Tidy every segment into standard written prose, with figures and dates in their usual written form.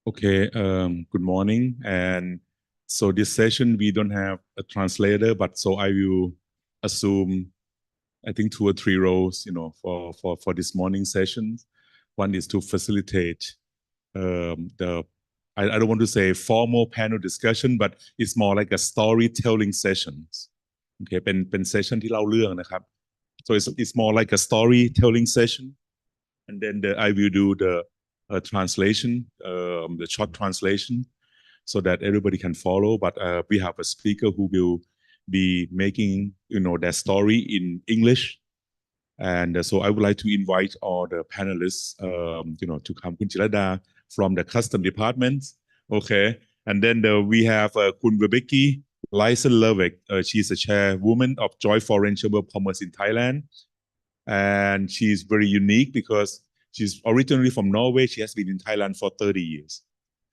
Okay, good morning. And so this session, we don't have a translator, but so I will assume, I think 2 or 3 roles, for this morning session. One is to facilitate I don't want to say formal panel discussion, but it's more like a storytelling sessions. Okay,เป็น session ที่เล่าเรื่องนะครับ so it's more like a storytelling session, and then I will do the translation, the short translation, so that everybody can follow. But we have a speaker who will be making, their story in English, and so I would like to invite all the panelists, to come. Kun Chirada from the custom department, okay, and then we have Kun Rebecca Lyson-Lerwick. She's a chairwoman of Joy Foreign Chamber of Commerce in Thailand, and she's very unique because she's originally from Norway. She has been in Thailand for 30 years.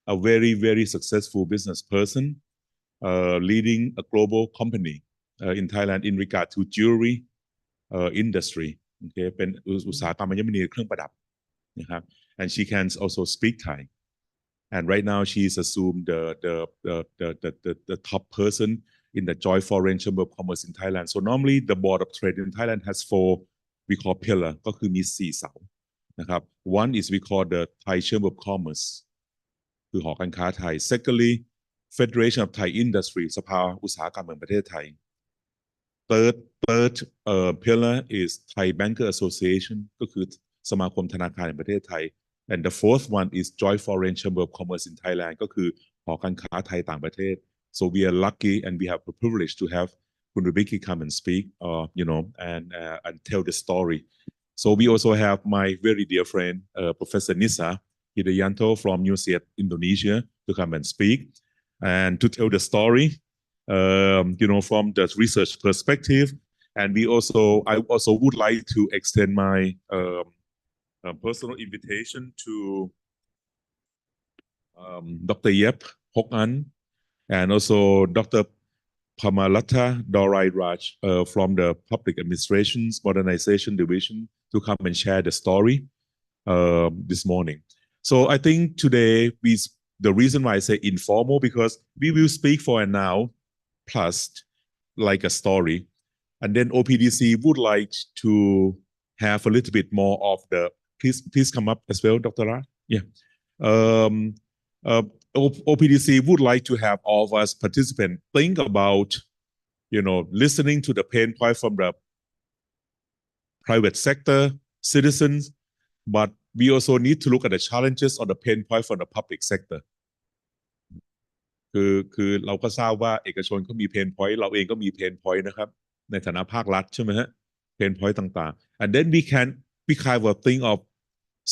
A very, very successful business person, leading a global company in Thailand in regard to jewelry industry. Okay, เป็นอุตสาหกรรมอัญมณีเครื่องประดับนะครับ and she can also speak Thai. And right now she's assumed the top person in the Joy Foreign Chamber of Commerce in Thailand. So normally the Board of Trade in Thailand has 4 we call pillar ก็คือมี4เสานะครับ one is we call the Thai Chamber of Commerce คือหอการค้าไทย secondly Federation of Thai Industry สภาอุตสาหกรรมแห่งประเทศไทย third pillar is Thai Banker Association ก็คือสมาคมธนาคารแห่งประเทศไทย and the fourth one is Joy Foreign Chamber of Commerce in Thailand ก็คือหอการค้าไทยต่างประเทศ so we are lucky and we have the privilege to have Kun Rebecca come and speak, and tell the story. So we also have my very dear friend, Professor Nisa Hidayanto from New Zealand, Indonesia, to come and speak and to tell the story, from the research perspective. And I also would like to extend my personal invitation to Dr. Yep Hok An and also Dr. Pamalata Dorai Raj from the Public Administration's Modernization Division to come and share the story this morning. So I think today the reason why I say informal because we will speak for an hour plus like a story, and then OPDC would like to have a little bit more of the. Please come up as well, Dr. Raj. Yeah. OPDC would like to have all of us participants think about, listening to the pain point from the private sector, citizens, but we also need to look at the challenges or the pain point from the public sector. คือเราก็ทราบว่าเอกชนก็มี pain point เราเองก็มี pain point นะครับในฐานะภาครัฐใช่ไหมฮะ pain point ต่างๆ and then we kind of think of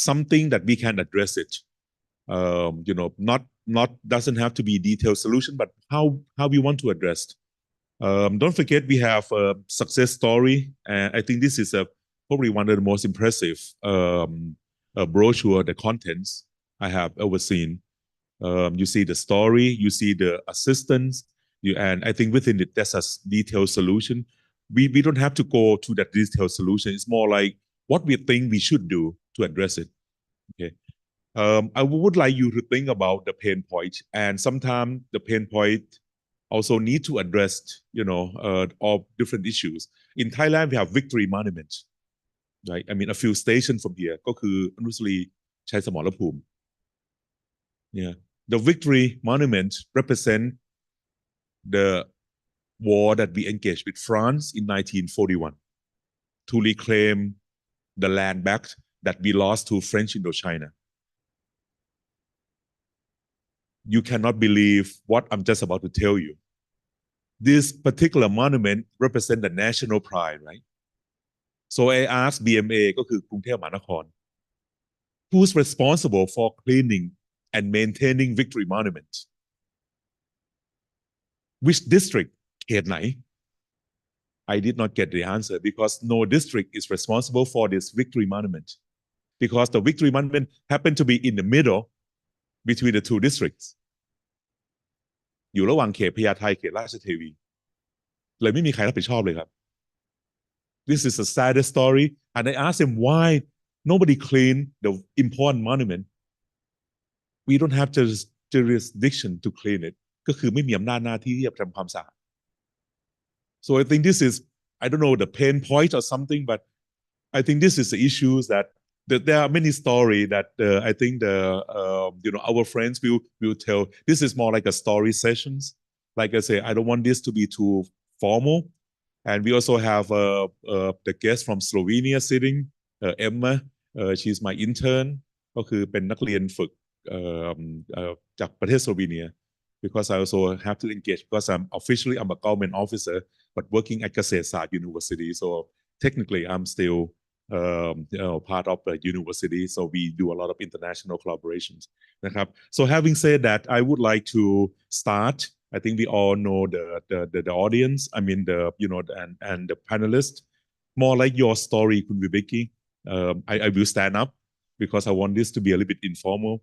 something that we can address it. Not doesn't have to be detailed solution, but how we want to address. Don't forget we have a success story, and I think this is probably one of the most impressive brochure, the contents I have ever seen. You see the story, you see the assistance, and I think within it there's a detailed solution. We don't have to go to that detailed solution. It's more like what we think we should do to address it. Okay. I would like you to think about the pain point, and sometimes the pain point also need to address, all different issues. In Thailand, we have Victory Monument, right? I mean, a few stations from here ก็คืออนุสาวรีย์ชัยสมรภูมิ Yeah, the Victory Monument represent the war that we engaged with France in 1941 to reclaim the land back that we lost to French Indochina. You cannot believe what I'm just about to tell you. This particular monument represents the national pride, right? So I asked BMA ก็คือกรุงเทพมหานคร who's responsible for cleaning and maintaining Victory Monument? Which district? เขตไหน I did not get the answer because no district is responsible for this Victory Monument because the Victory Monument happened to be in the middle between the 2 districts. อยู่ระหว่างเขตพญาไทเขตราชเทวีเลยไม่มีใครรับผิดชอบเลยครับ This is a sad story, and I asked him why nobody cleaned the important monument. we don't have jurisdiction to clean it ก็คือไม่มีอำนาจหน้าที่ที่จะทำความสะอาด so I think this is I don't know the pain point or something but I think this is the issues that there are many stories that I think our friends will tell this is more like a story sessions like I say I don't want this to be too formal and we also have the guest from Slovenia sitting Emma she's my intern ก็คือเป็นนักเรียนฝึกจากประเทศสโลวีเนีย because I also have to engage because I'm a government officer but working at Kasetsart University so technically I'm still part of the university so we do a lot of international collaborations นะครับ so having said that I would like to start I think we all know the audience I mean and the panelists more like your story คุณวิเบกกี้ I will stand up because I want this to be a little bit informal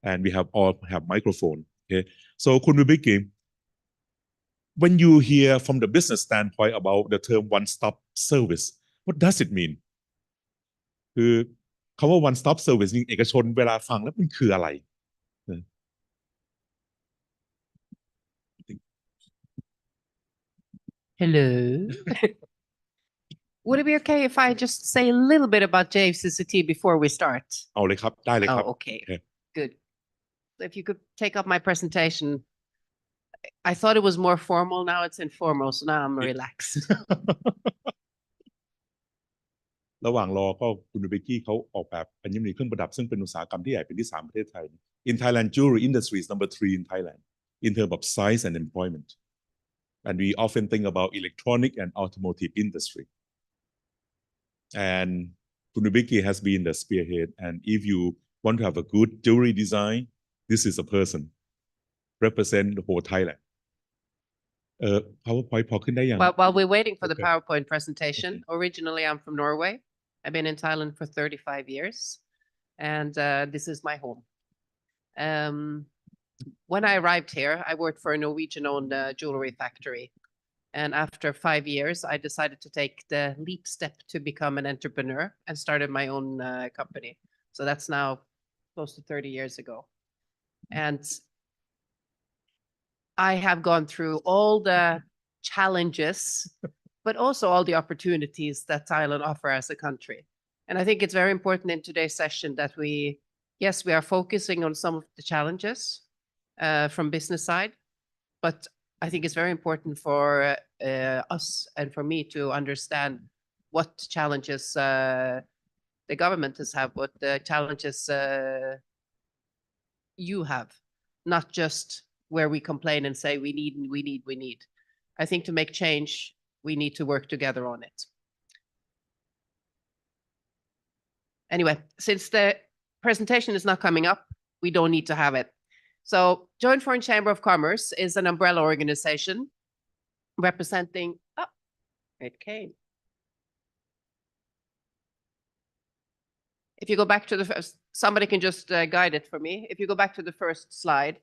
and we all have microphone okay so คุณวิเบกกี้ when you hear from the business standpoint about the term one stop service what does it mean คือคำว่า one stop service นี่เอกชนเวลาฟังแล้วมันคืออะไร Hello. Would it be okay if I just say a little bit about JCCT before we start? เอาเลยครับได้เลยครับ Oh, okay. Good. So if you could take up my presentation. I thought it was more formal. Now it's informal, so now I'm relaxed. ระหว่างรอก็คุณเบกกี้เขาออกแบบอัญมณีเครื่องประดับซึ่งเป็นอุตสาหกรรมที่ใหญ่เป็นที่3ประเทศไทย In Thailand jewelry industry is number 3 in Thailand in terms of size and employment and we often think about electronic and automotive industry andคุณเบกกี้ has been the spearhead and if you want to have a good jewelry design this is a person represent the whole Thailand PowerPoint พอขึ้นได้ยัง While we're waiting for the PowerPoint presentation, originally I'm from Norway. I've been in Thailand for 35 years, and this is my home. When I arrived here, I worked for a Norwegian-owned jewelry factory. And after 5 years, I decided to take the leap step to become an entrepreneur and started my own company. So that's now close to 30 years ago. And I have gone through all the challenges, but also all the opportunities that Thailand offers as a country. And I think it's very important in today's session that we are focusing on some of the challenges from business side, but I think it's very important for us and for me to understand what challenges the government has had, what the challenges you have, not just where we complain and say we need. I think to make change, we need to work together on it. Anyway, since the presentation is not coming up, we don't need to have it. So Joint Foreign Chamber of Commerce is an umbrella organization representing, it came. If you go back to the first, somebody can just guide it for me. If you go back to the first slide,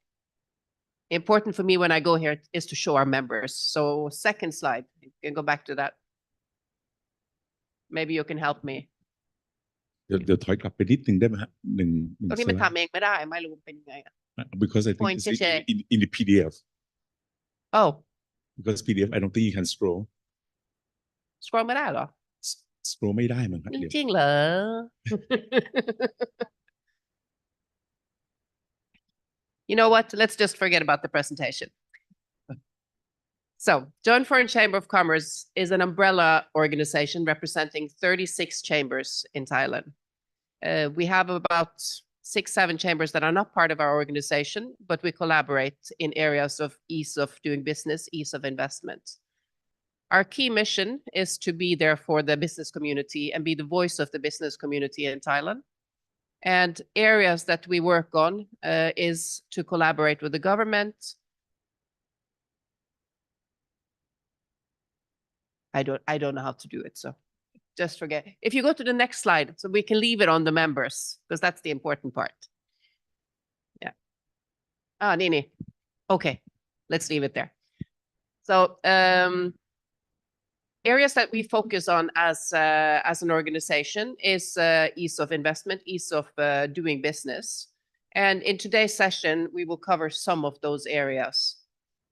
important for me when I go here is to show our members. So second slide, you can go back to that. Maybe you can help me. เดี๋ยวถอยกลับไปนิดนึงได้ไหมฮะหนึ่ง ตรงนี้มันทำเองไม่ได้ไม่รู้เป็นยังไง because I think it's in the PDF oh because PDF I don't think you can scroll ไม่ได้เหรอ scroll ไม่ได้มั้งครับจริงเหรอ You know what? Let's just forget about the presentation. So, Joint Foreign Chamber of Commerce is an umbrella organization representing 36 chambers in Thailand. We have about 6-7 chambers that are not part of our organization, but we collaborate in areas of ease of doing business, ease of investment. Our key mission is to be there for the business community and be the voice of the business community in Thailand. And areas that we work on is to collaborate with the government. I don't know how to do it, so just forget. If you go to the next slide, so we can leave it on the members, because that's the important part. Yeah. Nini. Okay, let's leave it there. So areas that we focus on as an organization is ease of investment, ease of doing business. And in today's session, we will cover some of those areas.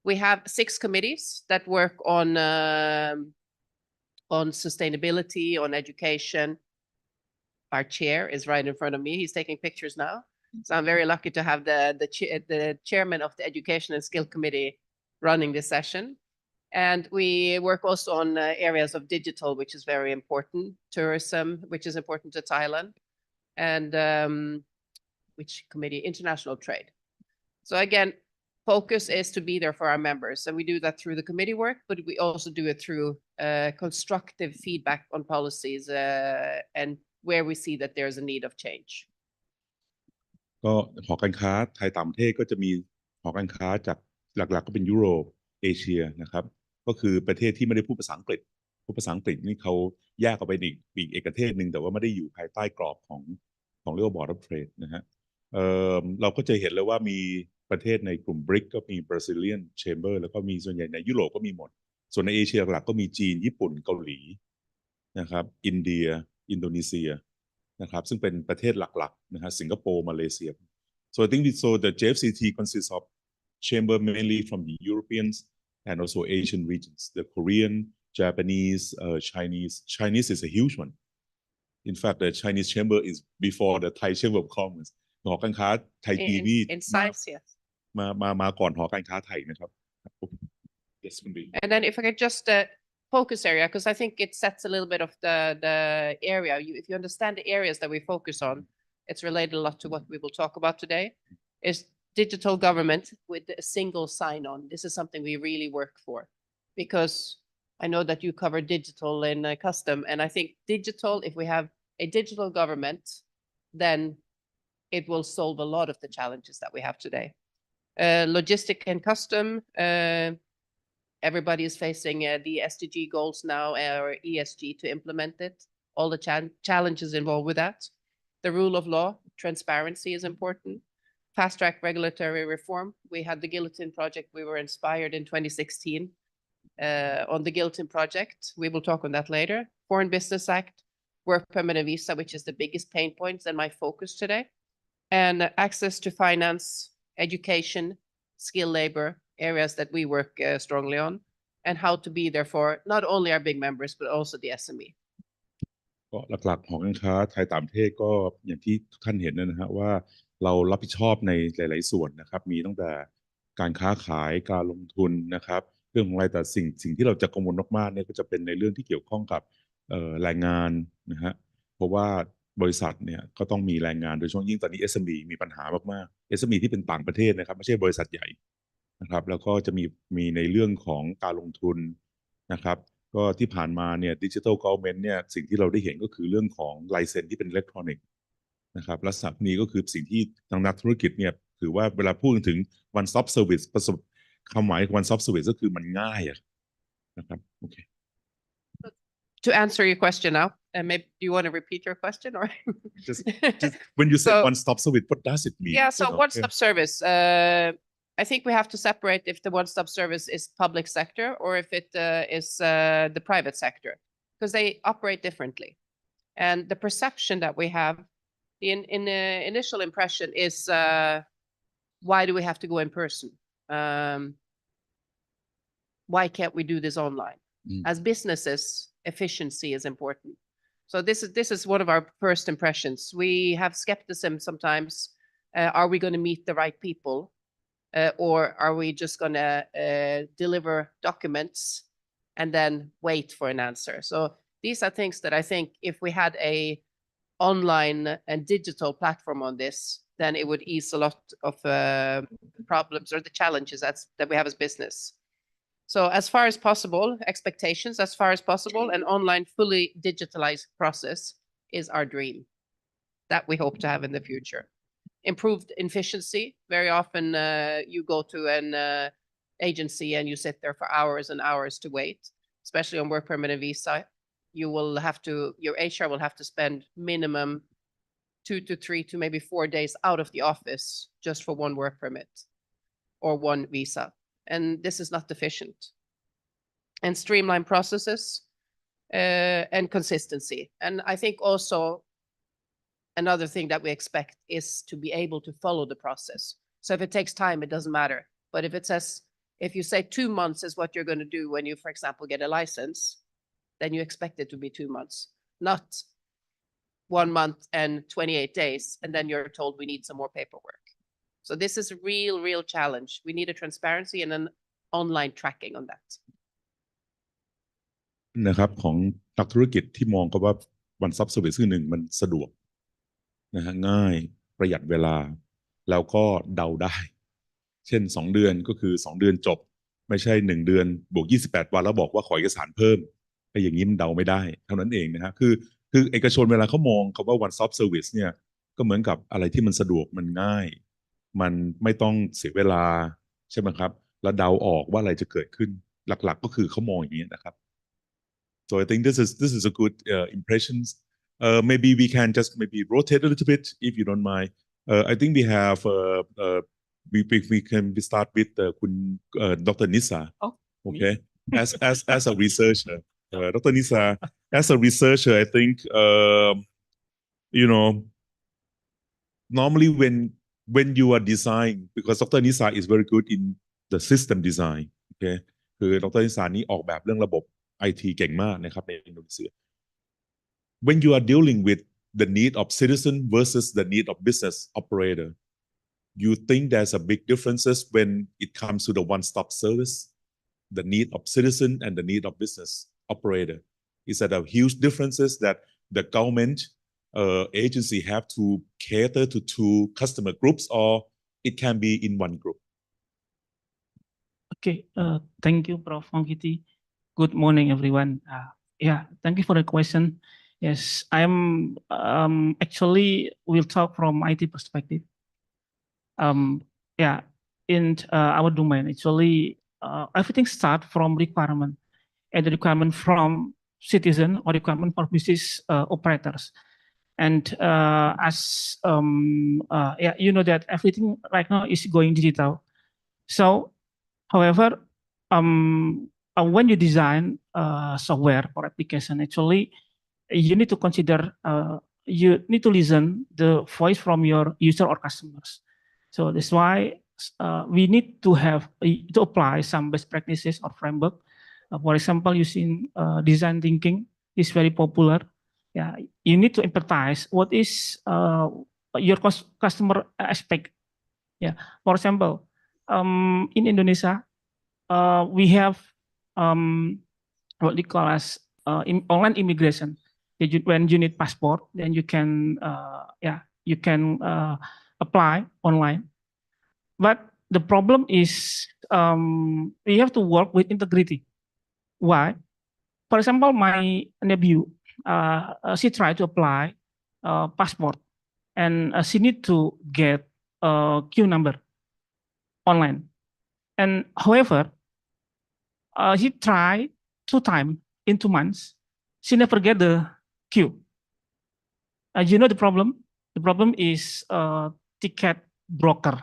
We have 6 committees that work on sustainability, on education. Our chair is right in front of me. He's taking pictures now. So I'm very lucky to have the chairman of the Education and Skill Committee running this session. And we work also on areas of digital, which is very important, tourism, which is important to Thailand, and which committee? International trade. So again, focus is to be there for our members. And we do that through the committee work, but we also do it through constructive feedback on policies and where we see that there's a need of change. ก็หอการค้าไทยต่างประเทศก็จะมีหอการค้าจากหลักๆก็เป็นยุโรปเอเชียนะครับก็คือประเทศที่ไม่ได้พูดภาษาอังกฤษพูดภาษาอังกฤษนี่เขาแยกออกไปอีกเอกเทศหนึ่งแต่ว่าไม่ได้อยู่ภายใต้กรอบของเรียกว่า Board of Trade นะฮะเราก็จะเห็นเลยว่ามีประเทศในกลุ่ม BRIC ก็มี Brazilian Chamber แล้วก็มีส่วนใหญ่ในยุโรปก็มีหมดส่วนในเอเชียหลักก็มีจีนญี่ปุ่นเกาหลีนะครับอินเดียอินโดนีเซียนะครับซึ่งเป็นประเทศหลักๆนะฮะสิงคโปร์มาเลเซีย so I think the JFCT consists of chamber mainly from the Europeans and also Asian regions the Korean Japanese Chinese is a huge one in fact the Chinese chamber is before the Thai Chamber of Commerce หอการค้าไทยจีนนี่ in size, yes. มาก่อนหอการค้าไทยนะครับ yes, and then if I could just focus area, because I think it sets a little bit of the area. If you understand the areas that we focus on, it's related a lot to what we will talk about today, is digital government with a single sign-on. This is something we really work for, because I know that you cover digital in custom, and I think digital, if we have a digital government, then it will solve a lot of the challenges that we have today. Logistic and custom, everybody is facing the SDG goals now, or ESG to implement it, all the challenges involved with that. The rule of law, transparency is important. Fast track regulatory reform. We had the Guillotine Project. We were inspired in 2016 on the Guillotine Project. We will talk on that later. Foreign Business Act, Work Permit and Visa, which is the biggest pain points and my focus today. And access to finance, education, skilled labor, areas that we work strongly on, and how to be there for not only our big members, but also the SME. ก็หลักๆของการค้าไทยต่างประเทศก็อย่างที่ทุกท่านเห็นนะฮะว่าเรารับผิดชอบในหลายๆส่วนนะครับมีตั้งแต่การค้าขายการลงทุนนะครับเรื่องของรายแต่สิ่งที่เราจะกังวลมากๆเนี่ยก็จะเป็นในเรื่องที่เกี่ยวข้องกับแรงงานนะฮะเพราะว่าบริษัทเนี่ยก็ต้องมีแรงงานโดยเฉพาะยิ่งตอนนี้ SME มีปัญหามากๆ SME ที่เป็นต่างประเทศนะครับไม่ใช่บริษัทใหญ่นะครับแล้วก็จะมีในเรื่องของการลงทุนนะครับก็ที่ผ่านมาเนี่ยดิจิทัล government เนี่ยสิ่งที่เราได้เห็นก็คือเรื่องของไลเซนส์ที่เป็นอิเล็กทรอนิกส์นะครับลักษณะนี้ก็คือสิ่งที่ทางนักธุรกิจเนี่ยถือว่าเวลาพูดถึง one stop service ประสบความหมาย one stop service ก็คือมันง่ายนะครับโอเค To answer your question now, and maybe do you want to repeat your question or just when you say one stop service, what does it mean? Yeah, so one stop service. I think we have to separate if the one stop service is public sector or if it is the private sector, because they operate differently. And the perception that we have, in the initial impression is, why do we have to go in person? Why can't we do this online? As businesses, efficiency is important. So this is one of our first impressions. We have skepticism sometimes. Are we going to meet the right people? Or are we just going to deliver documents and then wait for an answer? So these are things that I think if we had a online and digital platform on this, then it would ease a lot of problems or the challenges that we have as business. So as far as possible, expectations, as far as possible, an online fully digitalized process is our dream that we hope to have in the future. Improved efficiency. Very often you go to an agency and you sit there for hours and hours to wait, especially on work permit and visa. Your HR will have to spend minimum 2 to 3 to maybe 4 days out of the office just for one work permit or one visa. And this is not efficient. And streamline processes and consistency. And I think also another thing that we expect is to be able to follow the process. So if it takes time, it doesn't matter. But if you say 2 months is what you're going to do when you, for example, get a license, then you expect it to be 2 months, not 1 month and 28 days, and then you're told we need some more paperwork. So this is a real challenge. We need a transparency and an online tracking on that. นะครับของนักธุรกิจที่มองก็ว่า one stop service คือหนึ่งมันสะดวกนะฮะง่ายประหยัดเวลาแล้วก็เดาได้เช่น2เดือนก็คือ2เดือนจบไม่ใช่1เดือนบวก28วันแล้วบอกว่าขอเอกสารเพิ่มไอ้อย่างนี้มันเดาไม่ได้เท่านั้นเองนะฮะคือเอกชนเวลาเขามองคำว่า one stop service เนี่ยก็เหมือนกับอะไรที่มันสะดวกมันง่ายมันไม่ต้องเสียเวลาใช่ไหมครับแล้วเดาออกว่าอะไรจะเกิดขึ้นหลักๆก็คือเขามองอย่างนี้นะครับ So I think this is a good impressions. Maybe we can just maybe rotate a little bit if you don't mind. I think we have we start with Dr. Nisa. Oh, okay. As a researcher, Dr. Nisa, as a researcher, I think you know normally when you are designing, because Dr. Nisa is very good in the system design. Okay. คือดรนิสานี่ออกแบบเรื่องระบบIT เก่งมากนะครับในอินโดนีเซีย When you are dealing with the need of citizen versus the need of business operator, you think there's a big differences when it comes to the one-stop service, the need of citizen and the need of business operator. Is that a huge differences that the government agency have to cater to two customer groups, or it can be in one group? Okay, thank you, Prof. Mongkiti. Good morning, everyone. Yeah, thank you for the question. Yes, I'm actually will talk from IT perspective. Yeah, in our domain, actually, everything start from requirement, and the requirement from citizen or requirement for business operators. And as yeah, you know that everything right now is going digital. So, however, when you design software or application, actually, you need to consider, you need to listen the voice from your user or customers. So that's why we need to have to apply some best practices or framework. For example, using design thinking is very popular. Yeah, you need to empathize what is your customer expect. Yeah, for example, in Indonesia, we have what we call as online immigration. When you need passport, then you can yeah, you can apply online. But the problem is we have to work with integrity. Why? For example, my nephew, she tried to apply passport, and she need to get a queue number online. And however, he tried 2 times in 2 months. She never get the queue. You know the problem? The problem is ticket broker.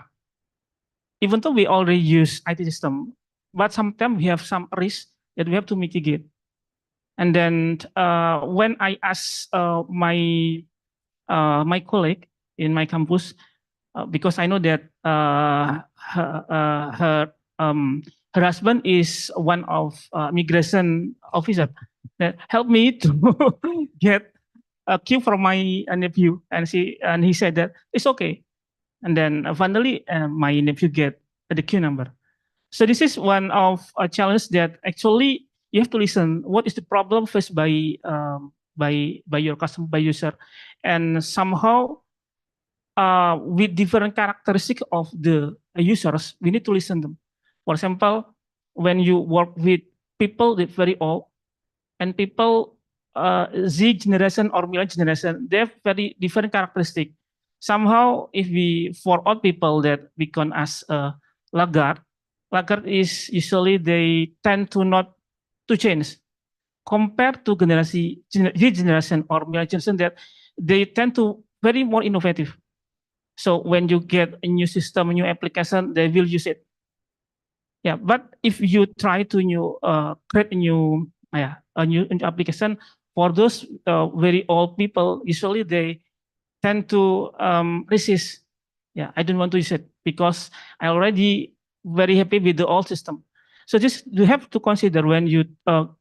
Even though we already use IT system, but sometimes we have some risk that we have to mitigate. And then when I ask my colleague in my campus, because I know that her husband is one of migration officer that helped me to get a queue from my nephew, and he said that it's okay. And then finally, my nephew get the queue number. So this is one of a challenge that actually you have to listen. What is the problem faced by your customer, by user, and somehow with different characteristic of the users, we need to listen to them. For example, when you work with people that very old and people Z generation or millennial generation, they have very different characteristic. Somehow, if we for old people that we can ask laggard is usually they tend to not to change compared to Z generation or millennial generation that they tend to very more innovative. So when you get a new system, a new application, they will use it. Yeah, but if you try to create a new application for those very old people, usually tend to resist. Yeah, I don't want to use it because I already very happy with the old system. So just you have to consider when you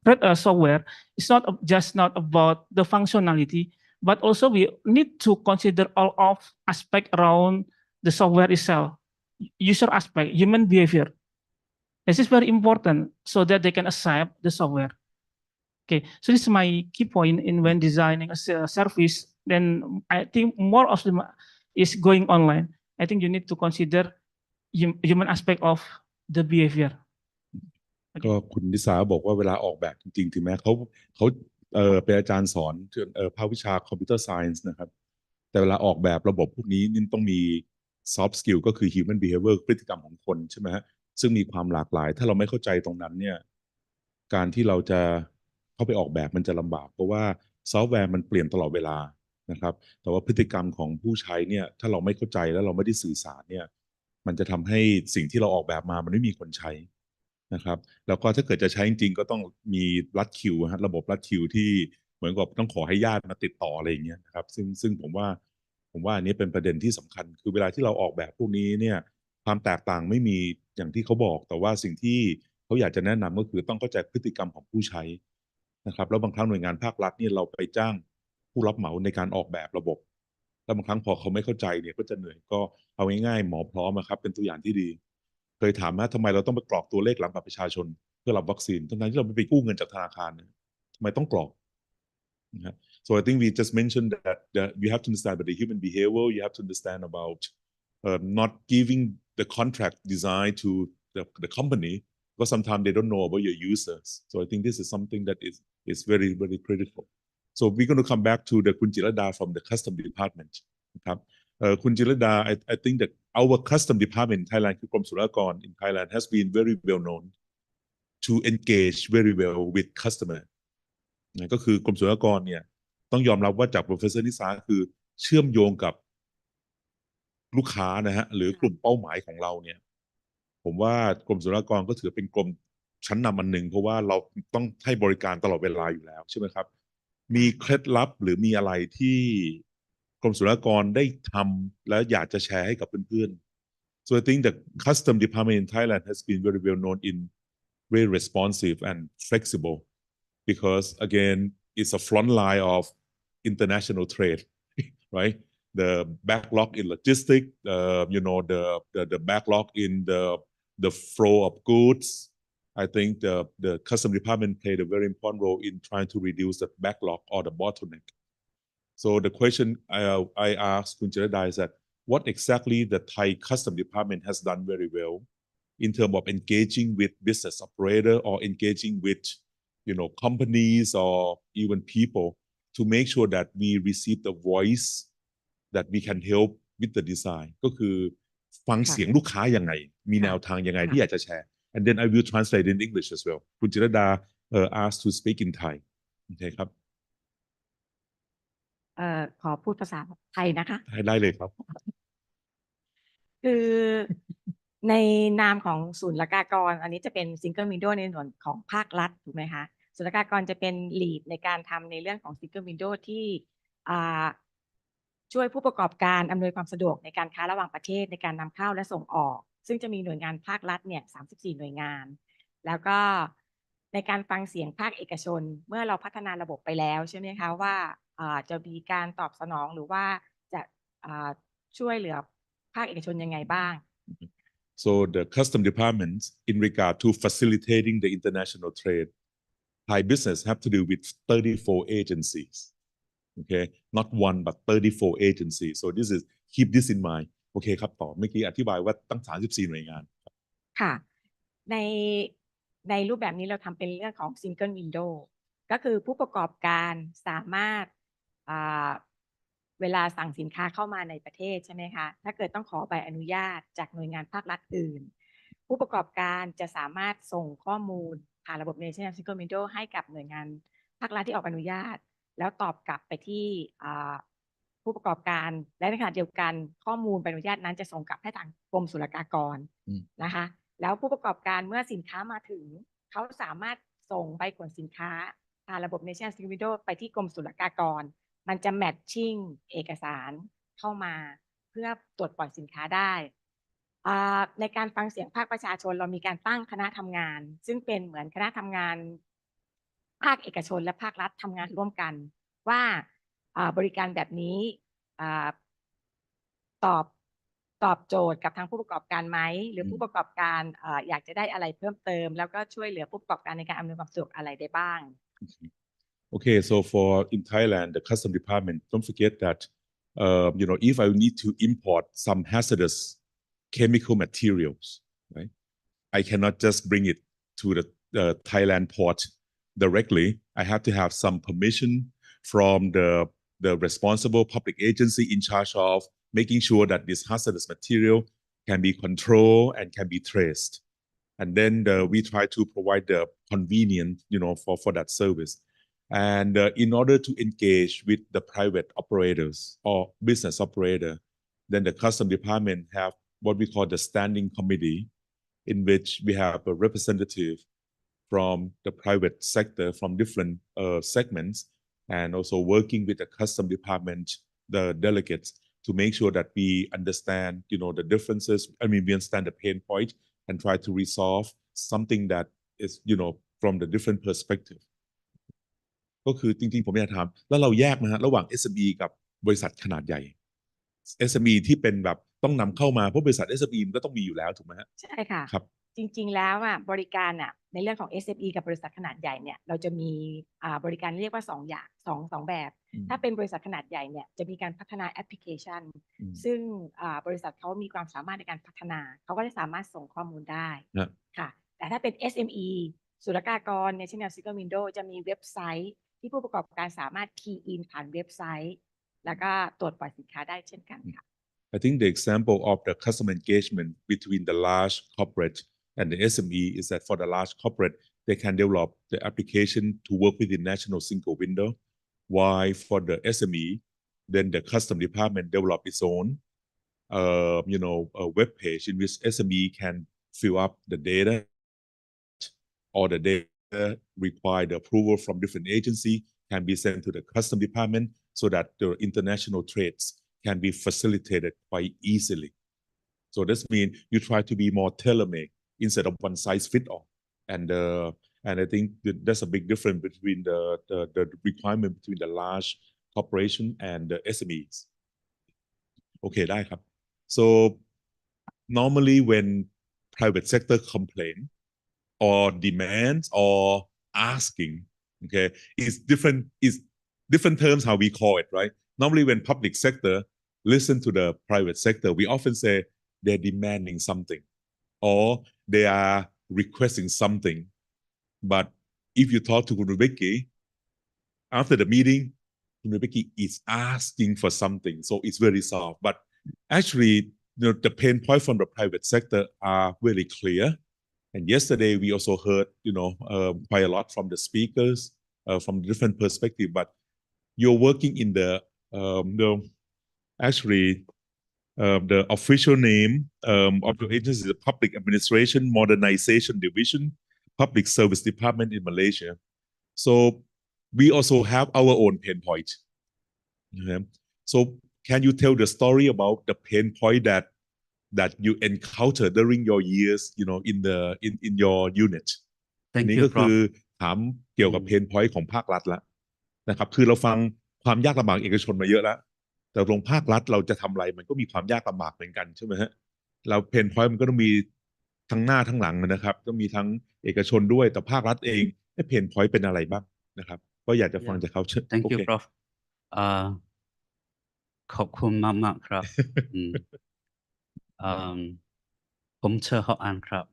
create a software, it's just not about the functionality, but also we need to consider all of aspect around the software itself, user aspect, human behavior. This is very important so that they can accept the software. Okay, so this is my key point in when designing a service. Then I think more of them is going online. I think you need to consider human aspect of the behavior. ก็คุณนิสาบอกว่าเวลาออกแบบจริงๆถึงแม้เขาเป็นอาจารย์สอนภาควิชาคอมพิวเตอร์ไซน์นะครับแต่เวลาออกแบบระบบพวกนี้นี่ต้องมี soft skill ก็คือ human behavior พฤติกรรมของคนใช่ไหมฮะซึ่งมีความหลากหลายถ้าเราไม่เข้าใจตรงนั้นเนี่ยการที่เราจะเข้าไปออกแบบมันจะลำบากเพราะว่าซอฟต์แวร์มันเปลี่ยนตลอดเวลานะครับแต่ว่าพฤติกรรมของผู้ใช้เนี่ยถ้าเราไม่เข้าใจแล้วเราไม่ได้สื่อสารเนี่ยมันจะทำให้สิ่งที่เราออกแบบมามันไม่มีคนใช้นะครับแล้วก็ถ้าเกิดจะใช้จริงๆก็ต้องมีรัดคิวฮะระบบรัดคิวที่เหมือนกับต้องขอให้ญาติมาติดต่ออะไรอย่างเงี้ยนะครับซึ่งผมว่าอันนี้เป็นประเด็นที่สำคัญคือเวลาที่เราออกแบบพวกนี้เนี่ยความแตกต่างไม่มีอย่างที่เขาบอกแต่ว่าสิ่งที่เขาอยากจะแนะนำก็คือต้องเข้าใจพฤติกรรมของผู้ใช้นะครับแล้วบางครั้งหน่วยงานภาครัฐเนี่ยเราไปจ้างผู้รับเหมาในการออกแบบระบบแล้วบางครั้งพอเขาไม่เข้าใจเนี่ยก็จะเหนื่อยก็เอาง่ายๆหมอพร้อมครับเป็นตัวอย่างที่ดีเคยถามว่าทำไมเราต้องไปกรอกตัวเลขหลังบัตรประชาชนเพื่อรับวัคซีนทั้งที่เราไม่ไปกู้เงินจากธนาคารทำไมต้องกรอกนะฮะ So I think we just mentioned that you have to understand about the human behavior. You have to understand about not giving the contract design to the company because sometimes they don't know about your users. So I think this is something that is very very critical. So we're going to come back to the คุณจิรดา from the custom department นะครับคุณจิรดา I think that our custom department in Thailand คือกรมศุลกากร in Thailand has been very well known to engage very well with customer นะก็คือกรมศุลกากรเนี่ยต้องยอมรับว่าจาก Professor นิสาคือเชื่อมโยงกับลูกค้านะฮะหรือกลุ่มเป้าหมายของเราเนี่ยผมว่ากรมศุลกากรก็ถือเป็นกรมชั้นนำอันหนึ่งเพราะว่าเราต้องให้บริการตลอดเวลาอยู่แล้วใช่ไหมครับมีเคล็ดลับหรือมีอะไรที่กรมศุลกากรได้ทำและอยากจะแชร์ให้กับเพื่อนๆ so I think the custom department in Thailand has been very well known in very responsive and flexible because again it's a front line of international trade right the backlog in logistics the backlog in the flow of goods I think the custom department played a very important role in trying to reduce the backlog or the bottleneck. So the question I asked Kun Chirada is that what exactly the Thai custom department has done very well in terms of engaging with business operator or engaging with companies or even people to make sure that we receive the voice that we can help with the design ก็คือฟังเสียงลูกค้ายังไงมีแนวทางยังไงที่อยากจะแชร์and then I will translate in English as well คุณจิรดาasked to speak in Thai โอเคครับขอพูดภาษาไทยนะคะได้เลยครับคือในนามของศูนย์ละกากรอันนี้จะเป็นซิงเกิลวินโดว์ในส่วนของภาครัฐถูกไหมคะศูนย์ละกากรจะเป็นลีดในการทำในเรื่องของซิงเกิลวินโดว์ที่ช่วยผู้ประกอบการอำนวยความสะดวกในการค้าระหว่างประเทศในการนำเข้าและส่งออกซึ่งจะมีหน่วยงานภาครัฐเนี่ย34หน่วยงานแล้วก็ในการฟังเสียงภาคเอกชนเมื่อเราพัฒนาระบบไปแล้วใช่ไหมคะว่าจะมีการตอบสนองหรือว่าจะช่วยเหลือภาคเอกชนยังไงบ้าง So the custom department in regard to facilitating the international trade Thai business have to do with 34 agencies okay not one but 34 agencies so this is keep this in mind โอเคครับต่อเมื่อกี้อธิบายว่าตั้ง34หน่วยงานค่ะในรูปแบบนี้เราทำเป็นเรื่องของ Single Window ก็คือผู้ประกอบการสามารถเวลาสั่งสินค้าเข้ามาในประเทศใช่ไหมคะถ้าเกิดต้องขอใบอนุญาตจากหน่วยงานภาครัฐอื่นผู้ประกอบการจะสามารถส่งข้อมูลผ่านระบบ National Single Window ให้กับหน่วยงานภาครัฐที่ออกอนุญาตแล้วตอบกลับไปที่ผู้ประกอบการและในขณะเดียวกันข้อมูลใบอนุญาตนั้นจะส่งกลับให้ทางกรมศุลกากรนะคะแล้วผู้ประกอบการเมื่อสินค้ามาถึงเขาสามารถส่งใบขนสินค้าผ่านระบบ National Single Window ไปที่กรมศุลกากร มันจะแมทชิ่งเอกสารเข้ามาเพื่อตรวจปล่อยสินค้าได้ในการฟังเสียงภาคประชาชนเรามีการตั้งคณะทำงาน ซึ่งเป็นเหมือนคณะทำงานภาคเอกชนและภาครัฐทำงานร่วมกันว่าบริการแบบนี้ตอบโจทย์กับทางผู้ประกอบการไหมหรือผู้ประกอบการอยากจะได้อะไรเพิ่มเติมแล้วก็ช่วยเหลือผู้ประกอบการในการอำนวยความสะดวกอะไรได้บ้าง Okay, so for in Thailand, the custom department, don't forget that, if I need to import some hazardous chemical materials, right? I cannot just bring it to the Thailand port directly. I have to have some permission from the responsible public agency in charge of making sure that this hazardous material can be controlled and can be traced. And then we try to provide the convenience, for that service. And in order to engage with the private operators or business operator, then the custom department have what we call the standing committee, in which we have a representative from the private sector from different segments, and also working with the custom department, the delegates, to make sure that we understand, the differences. I mean, we understand the pain point and try to resolve something that is, from the different perspective. ก็คือจริงๆผมอยากถามแล้วเราแยกนะฮะระหว่าง SME กับบริษัทขนาดใหญ่ SME ที่เป็นแบบต้องนำเข้ามาเพราะบริษัท SME มันก็ต้องมีอยู่แล้วถูกไหมฮะใช่ค่ะ ครับ จริงๆแล้วบริการในเรื่องของ SME กับบริษัทขนาดใหญ่เนี่ยเราจะมีบริการเรียกว่า2อย่างสองแบบ ถ้าเป็นบริษัทขนาดใหญ่เนี่ยจะมีการพัฒนาแอปพลิเคชันซึ่งบริษัทเขามีความสามารถในการพัฒนาเขาก็จะสามารถส่งข้อมูลได้ค่ะแต่ถ้าเป็น SME ศุลกากร National Single Window จะมีเว็บไซต์ที่ผู้ประกอบการสามารถ key in ผ่านเว็บไซต์แล้วก็ตรวจปล่อยสินค้าได้เช่นกันค่ะ I think the example of the customer engagement between the large corporate and the SME is that for the large corporate, they can develop the application to work within national single window. While for the SME, then the custom department develop its own, a web page in which SME can fill up the data, or the data require the approval from different agency can be sent to the custom department so that the international trades can be facilitated quite easily. So this means you try to be more tailor-made instead of one size fit all. And I think that's a big difference between the requirement between the large corporation and the SMEs. Okay, ได้ครับ So normally when private sector complain or demands or asking, okay, is different terms how we call it, right? Normally when public sector listen to the private sector, we often say they're demanding something or they are requesting something. But if you talk to Kunubeki, after the meeting, Kunubeki is asking for something. So it's very soft. But actually, the pain point from the private sector are very clear. And yesterday, we also heard, quite a lot from the speakers from different perspectives. But you're working in the official name of the agency is the Public Administration Modernization Division, Public Service Department in Malaysia. So we also have our own pain point. So can you tell the story about the pain point that you encounter during your years, in your unit? Thank นี่ you, ก็คือ Prof. ถามเกี่ยวกับเพนพอยต์ของภาครัฐแล้วนะครับคือเราฟังความยากลำบากเอกชนมาเยอะแล้วแต่ตรงภาครัฐเราจะทำอะไรมันก็มีความยากลำบากเหมือนกันใช่ไหมฮะเราเพนพอยต์มันก็ต้องมีทั้งหน้าทั้งหลังนะครับต้องมีทั้งเอกชนด้วยแต่ภาครัฐเองเพนพอยต์เป็นอะไรบ้างนะครับก็อยากจะฟังจากเขาเชิญ Thank you, Prof. ขอบคุณมากๆครับ ผมเชื่อเขาอ่านครับ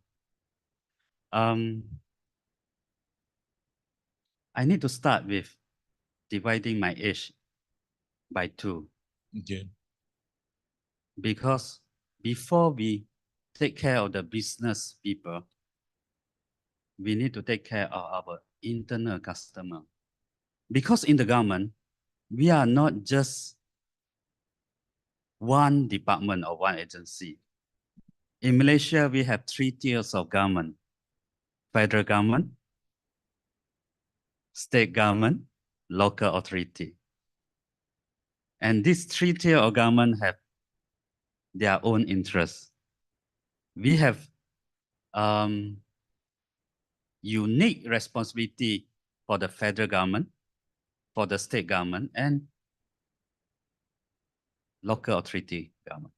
I need to start with dividing my age by 2. Okay. Because before we take care of the business people, we need to take care of our internal customer. Because in the government, we are not just one department or one agency. In Malaysia, we have 3 tiers of government: federal government, state government, local authority. And these three tier of government have their own interests. We have unique responsibility for the federal government, for the state government, and local authority government.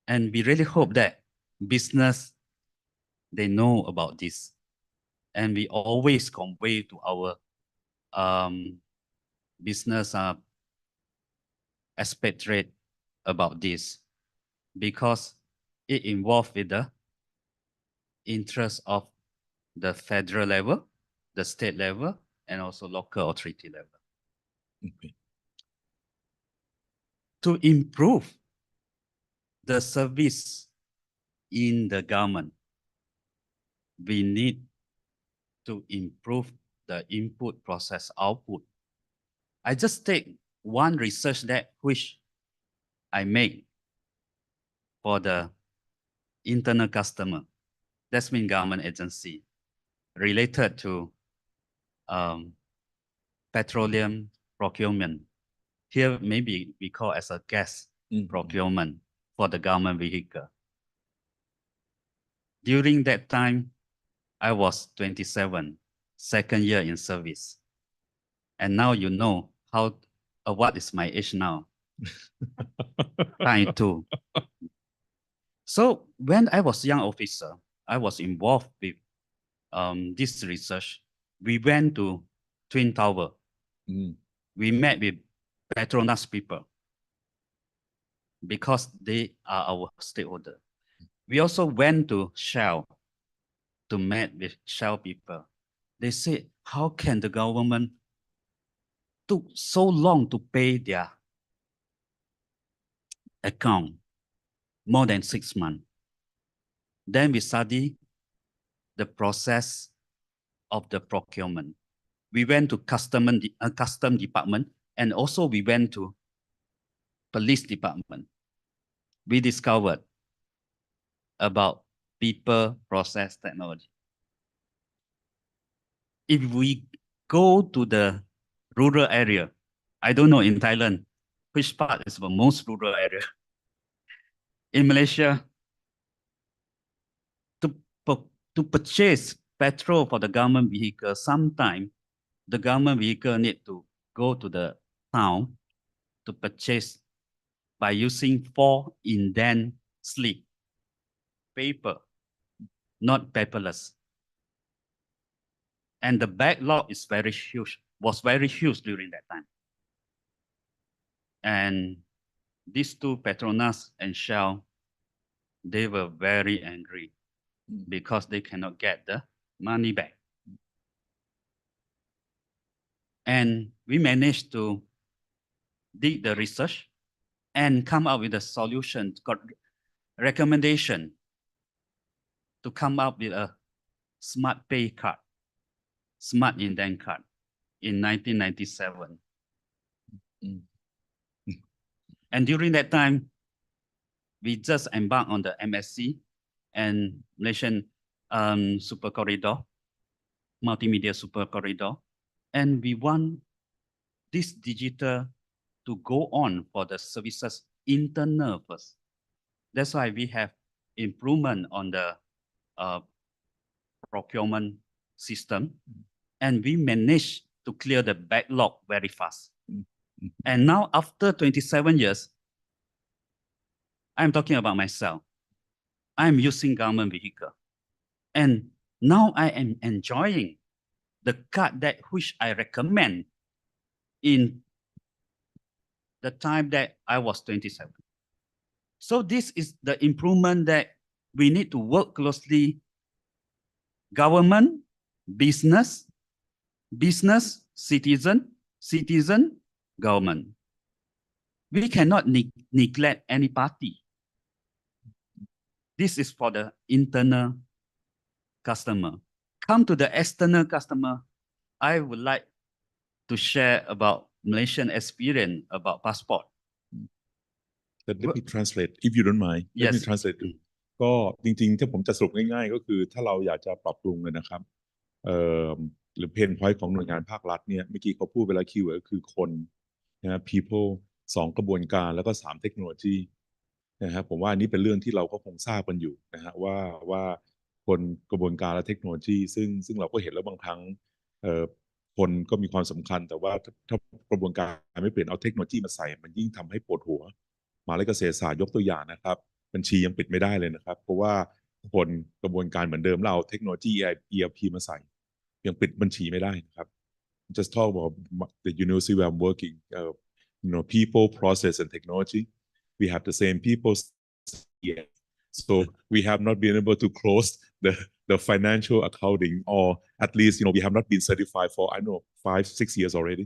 And we really hope that business, they know about this. And we always convey to our business expatriate about this, because it involves with the interest of the federal level, the state level, and also local authority level. Okay. To improve the service in the government, we need to improve the input process output. I just take one research that which I made for the internal customer. That's mean government agency related to petroleum procurement. Here maybe we call as a gas procurement for the government vehicle. During that time, I was 27, second year in service. And now you know how, what is my age now? 92. So when I was young officer, I was involved with this research. We went to Twin Tower. We met with Petronas people because they are our stakeholder. We also went to Shell to meet with Shell people. They said, how can the government took so long to pay their account, more than 6 months? Then we study the process of the procurement. We went to custom department, and also we went to police department. We discovered about people, process, technology. If we go to the rural area, I don't know in Thailand, which part is the most rural area. In Malaysia, to purchase petrol for the government vehicle, sometimes the government vehicle need to go to the town to purchase by using 4 indent slip paper, not paperless. And the backlog is very huge, was very huge during that time. And these two, Petronas and Shell, they were very angry because they cannot get the money back. And we managed to dig the research and come up with a solution, got recommendation to come up with a smart pay card, smart indent card in 1997. And during that time, we just embarked on the MSC and Malaysian Super Corridor, Multimedia Super Corridor. And we want this digital to go on for the services internal first. That's why we have improvement on the procurement system. And we managed to clear the backlog very fast. And now after 27 years, I'm talking about myself. I'm using government vehicle. And now I am enjoying the card that which I recommend in the time that I was 27. So this is the improvement that we need to work closely. Government, business, citizen, government. We cannot neglect any party. This is for the internal customer. Come to the external customer. I would like to share about Malaysian experience about passport. Let me translate, if you don't mind. Let me Yes. translate. ก็จริงๆถ้าผมจะสรุปง่ายๆก็คือถ้าเราอยากจะปรับปรุงเลยนะครับหรือเพนพอยต์ของหน่วยงานภาครัฐเนี่ยเมื่อกี้เขาพูดไปแล้วคีย์เวิร์ดคือคน นะ people 2 กระบวนการแล้วก็3 เทคโนโลยีนะครับผมว่าอันนี้เป็นเรื่องที่เราก็คงทราบกันอยู่นะฮะว่าคนกระบวนการและเทคโนโลยีซึ่งเราก็เห็นแล้วบางครั้งคนก็มีความสำคัญแต่ว่าถ้ากระบวนการไม่เปลี่ยนเอาเทคโนโลยีมาใส่มันยิ่งทำให้ปวดหัวมหาวิทยาลัยเกษตรศาสตร์ยกตัวอย่างนะครับบัญชียังปิดไม่ได้เลยนะครับเพราะว่าคนกระบวนการเหมือนเดิมเราเอาเทคโนโลยี ERP มาใส่ยังปิดบัญชีไม่ได้นะครับ just talk about the university where I'm working people process and technology we have the same people here so we have not been able to close the financial accounting or at least we have not been certified for I know 5-6 years already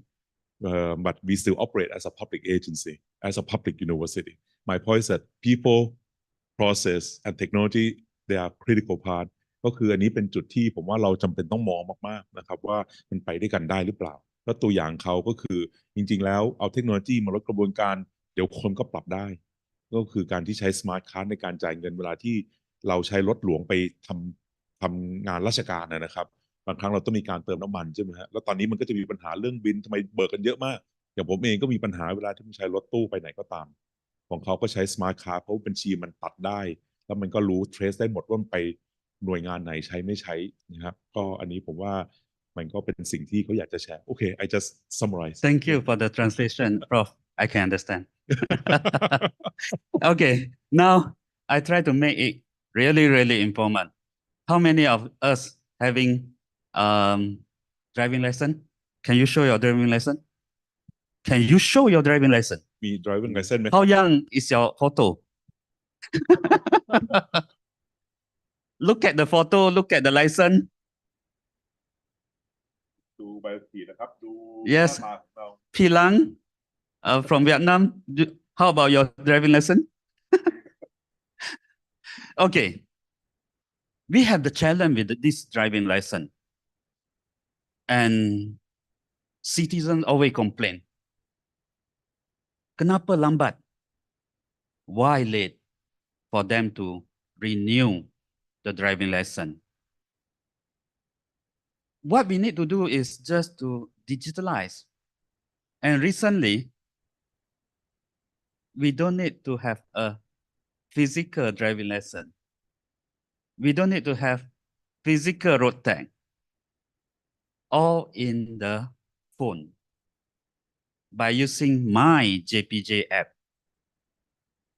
but we still operate as a public agency as a public university my point is that people process and technology they are critical part ก็คืออันนี้เป็นจุดที่ผมว่าเราจำเป็นต้องมองมากๆนะครับว่ามันไปด้วยกันได้หรือเปล่าแล้วตัวอย่างเขาก็คือจริงๆแล้วเอาเทคโนโลยีมาลดกระบวนการเดี๋ยวคนก็ปรับได้ก็คือการที่ใช้สมาร์ทคาร์ดในการจ่ายเงินเวลาที่เราใช้รถหลวงไปทำงานราชการนะครับบางครั้งเราต้องมีการเติมน้ำมันใช่ไหมฮะแล้วตอนนี้มันก็จะมีปัญหาเรื่องบินทำไมเบิกกันเยอะมากอย่างผมเองก็มีปัญหาเวลาที่ผมใช้รถตู้ไปไหนก็ตามของเขาก็ใช้สมาร์ทคาร์ดเพราะบัญชีมันตัดได้แล้วมันก็รู้เทรสได้หมดว่ามันไปหน่วยงานไหนใช้ไม่ใช้นะครับก็อันนี้ผมว่ามันก็เป็นสิ่งที่เขาอยากจะแชร์โอเค I just summarize Thank you for the translation, Prof. I can understand. Okay, now I try to make it really informal. How many of us having driving license? Can you show your driving license? Can you show your driving license? มี driving license ไหม How young is your photo? Look at the photo, look at the license. ดูใบขับขี่นะครับดู Yes. หน้าตาของเรา Pilang from Vietnam. How about your driving license? Okay. We have the challenge with this driving license. And citizens always complain. Kenapa lambat? Why late for them to renew the driving license? What we need to do is just to digitalize. And recently, we don't need to have a physical driving license. We don't need to have physical road tag. All in the phone by using my JPJ app.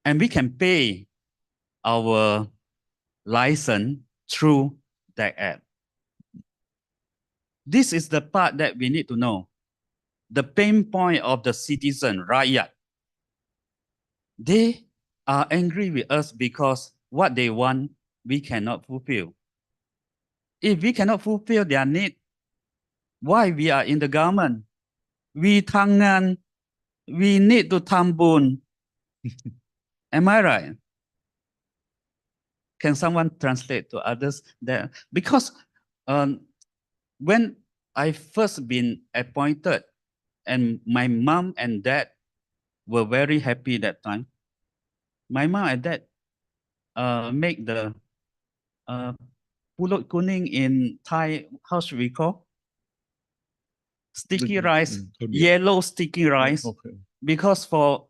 And we can pay our license through that app. This is the part that we need to know. The pain point of the citizen, rakyat. They are angry with us because what they want, we cannot fulfill. If we cannot fulfill their need, why we are in the government? We tangan, we need to tambun. Am I right? Can someone translate to others there? Because when I first been appointed and my mom and dad were very happy that time. My mom and dad make the pulut kuning in Thai, how should we call? Sticky rice, yellow sticky rice, Okay. because for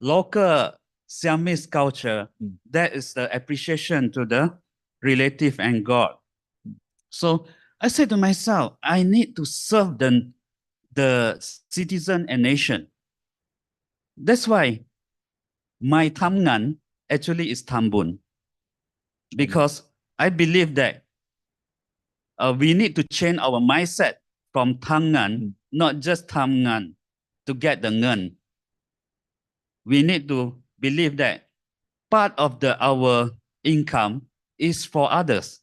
local Siamese culture, that is the appreciation to the relative and God. So I said to myself, I need to serve the citizen and nation. That's why my Tamngan actually is Tambun, because I believe that we need to change our mindset from Tangan, not just Tamngan, to get the Ngan. We need to believe that part of our income is for others,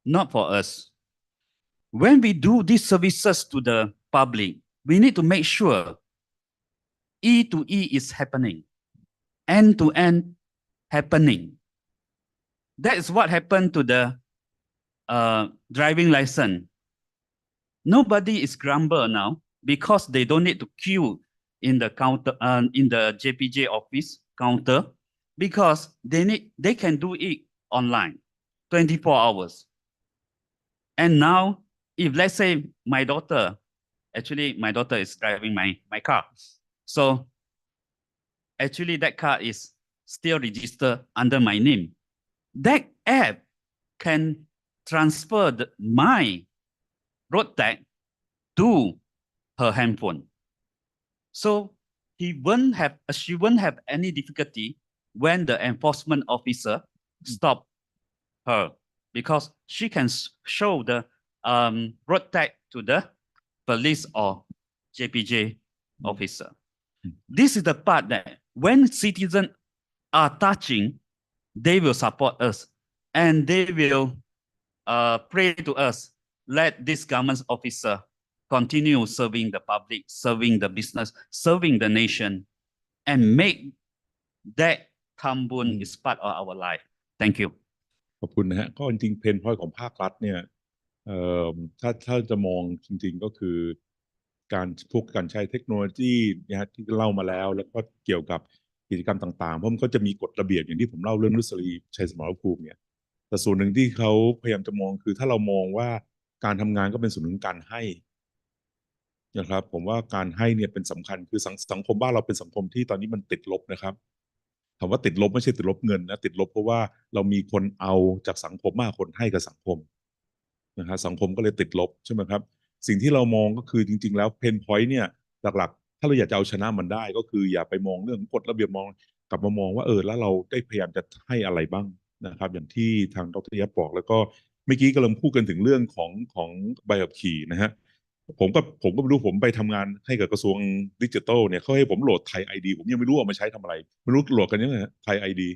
not for us. When we do these services to the public, we need to make sure E to E is happening, end to end happening. That is what happened to the driving license. Nobody is grumble now because they don't need to queue in the counter, in the JPJ office counter, because they can do it online, 24 hours. And now, if let's say my daughter Actually, my daughter is driving my car. So actually that car is still registered under my name. That app can transfer my road tag to her handphone. So she won't have any difficulty when the enforcement officer stop her, because she can show the road tag to the police or JPJ officer. This is the part that when citizens are touching, they will support us and they will pray to us. Let this government officer continue serving the public, serving the business, serving the nation, and make that Tambun is part of our life. Thank you. ขอบคุณนะฮะก็จริงๆเพนพอยต์ของภาครัฐเนี่ยถ้าจะมองจริงๆก็คือการใช้เทคโนโลยีนะฮะที่เล่ามาแล้วก็เกี่ยวกับกิจกรรมต่างๆเพราะมันก็จะมีกฎระเบียบอย่างที่ผมเล่าเรื่องนุสรีชัยสมรภูมิเนี่ยแต่ส่วนหนึ่งที่เขาพยายามจะมองคือถ้าเรามองว่าการทำงานก็เป็นส่วนหนึ่งของการให้นะครับผมว่าการให้เนี่ยเป็นสำคัญคือสังคมบ้านเราเป็นสังคมที่ตอนนี้มันติดลบนะครับคำว่าติดลบไม่ใช่ติดลบเงินนะติดลบเพราะว่าเรามีคนเอาจากสังคมมากคนให้กับสังคมนะฮะสังคมก็เลยติดลบใช่ไหมครับสิ่งที่เรามองก็คือจริงๆแล้วเพนพอยต์เนี่ยหลักๆถ้าเราอยากจะเอาชนะมันได้ก็คืออย่าไปมองเรื่องกฎระเบียบมองกลับมามองว่าแล้วเราได้พยายามจะให้อะไรบ้างนะครับอย่างที่ทางดร.ยับบอกแล้วก็เมื่อกี้กำลังพูดกันถึงเรื่องของใบขับขี่นะฮะผมก็ไม่รู้ผมไปทำงานให้กับกระทรวงดิจิทัลเนี่ยเขาให้ผมโหลดไทยไอดีผมยังไม่รู้เอามาใช้ทำอะไรไม่รู้โหลดกันยังไงไทยไอดี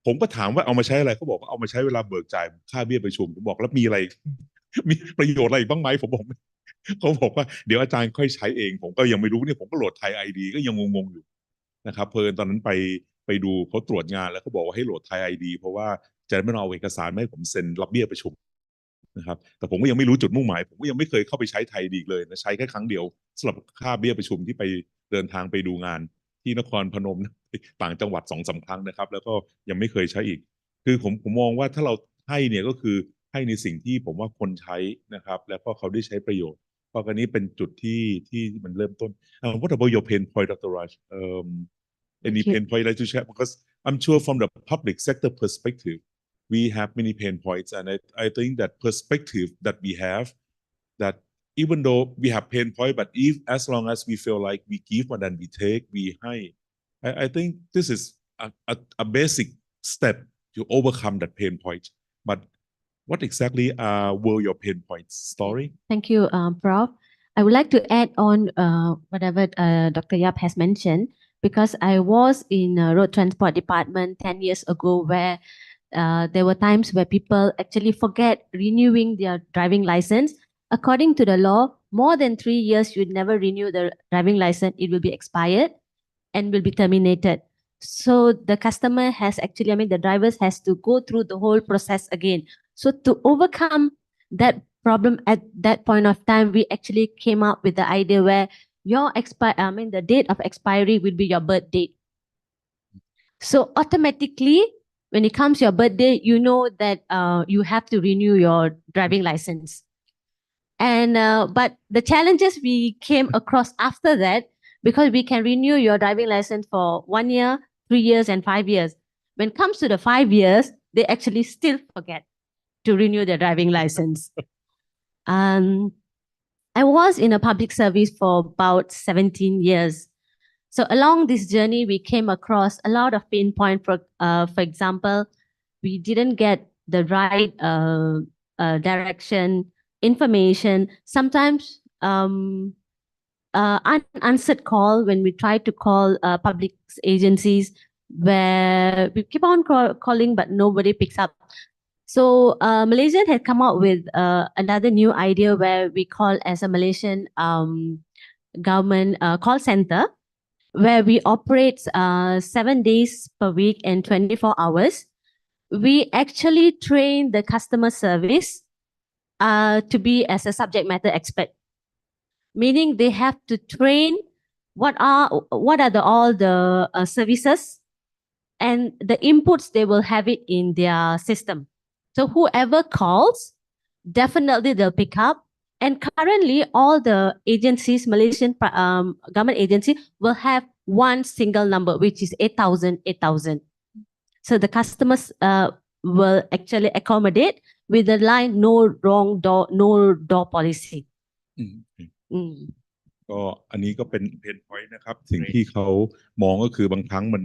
ผมก็ถามว่าเอามาใช้อะไรเขาบอกว่าเอามาใช้เวลาเบิกจ่ายค่าเบี้ยประชุมผมบอกแล้วมีอะไร มีประโยชน์อะไรอีกบ้างไหมผมบอกเขาบอกว่าเดี๋ยวอาจารย์ค่อยใช้เองผมก็ยังไม่รู้เนี่ยผมก็โหลดไทยไอดีก็ยังงงๆอยู่นะครับเพลินตอนนั้นไปดูเขาตรวจงานแล้วเขาบอกว่าให้โหลดไทยไอดีเพราะว่าจะไม่เอาเอกสารมาให้ผมเซ็นรับเบี้ยประชุมนะครับแต่ผมก็ยังไม่รู้จุดมุ่งหมายผมก็ยังไม่เคยเข้าไปใช้ไทยดีเลยนะใช้แค่ครั้งเดียวสำหรับค่าเบี้ยประชุมที่ไปเดินทางไปดูงานที่นครพนมต่างจังหวัด2-3 ครั้งนะครับแล้วก็ยังไม่เคยใช้อีกคือผมมองว่าถ้าเราให้เนี่ยก็คือให้ในสิ่งที่ผมว่าคนใช้นะครับแล้วก็เขาได้ใช้ประโยชน์เพราะกันนี้เป็นจุดที่มันเริ่มต้นWhat about your pain point, Dr. Raj? Any pain point like to share? Because I'm sure from the public sector perspective, we have many pain points, and I think that perspective that we have, that even though we have pain point, but if as long as we feel like we give more than we take, we high. I think this is a basic step to overcome that pain point. But what exactly were your pain points? Story? Thank you, Prof. I would like to add on whatever Dr. Yap has mentioned, because I was in a road transport department 10 years ago where there were times where people actually forget renewing their driving license. According to the law, more than 3 years, you'd never renew the driving license. It will be expired and will be terminated. So the customer has actually, the drivers has to go through the whole process again. So to overcome that problem at that point of time, we actually came up with the idea where the date of expiry will be your birth date. So automatically, when it comes your birthday, you know that you have to renew your driving license. And but the challenges we came across after that, because we can renew your driving license for 1 year, 3 years, and 5 years. When it comes to the 5 years, they actually still forget to renew their driving license. I was in a public service for about 17 years. So along this journey, we came across a lot of pain points. For example, we didn't get the right direction, information. Sometimes unanswered call when we try to call public agencies, where we keep on calling, but nobody picks up. So Malaysia had come up with another new idea where we call as a Malaysian government call center, where we operate 7 days per week and 24 hours. We actually train the customer service to be as a subject matter expert, meaning they have to train what are all the services and the inputs. They will have it in their system. So whoever calls, definitely they'll pick up And currently, all the agencies, Malaysian government agency, will have one single number, which is 8,000, 8,000. So the customers will actually accommodate with the line no wrong door, no door policy. ก็อันนี้ก็เป็นเพนพอยต์นะครับสิ่งที่เขามองก็คือบางครั้งมัน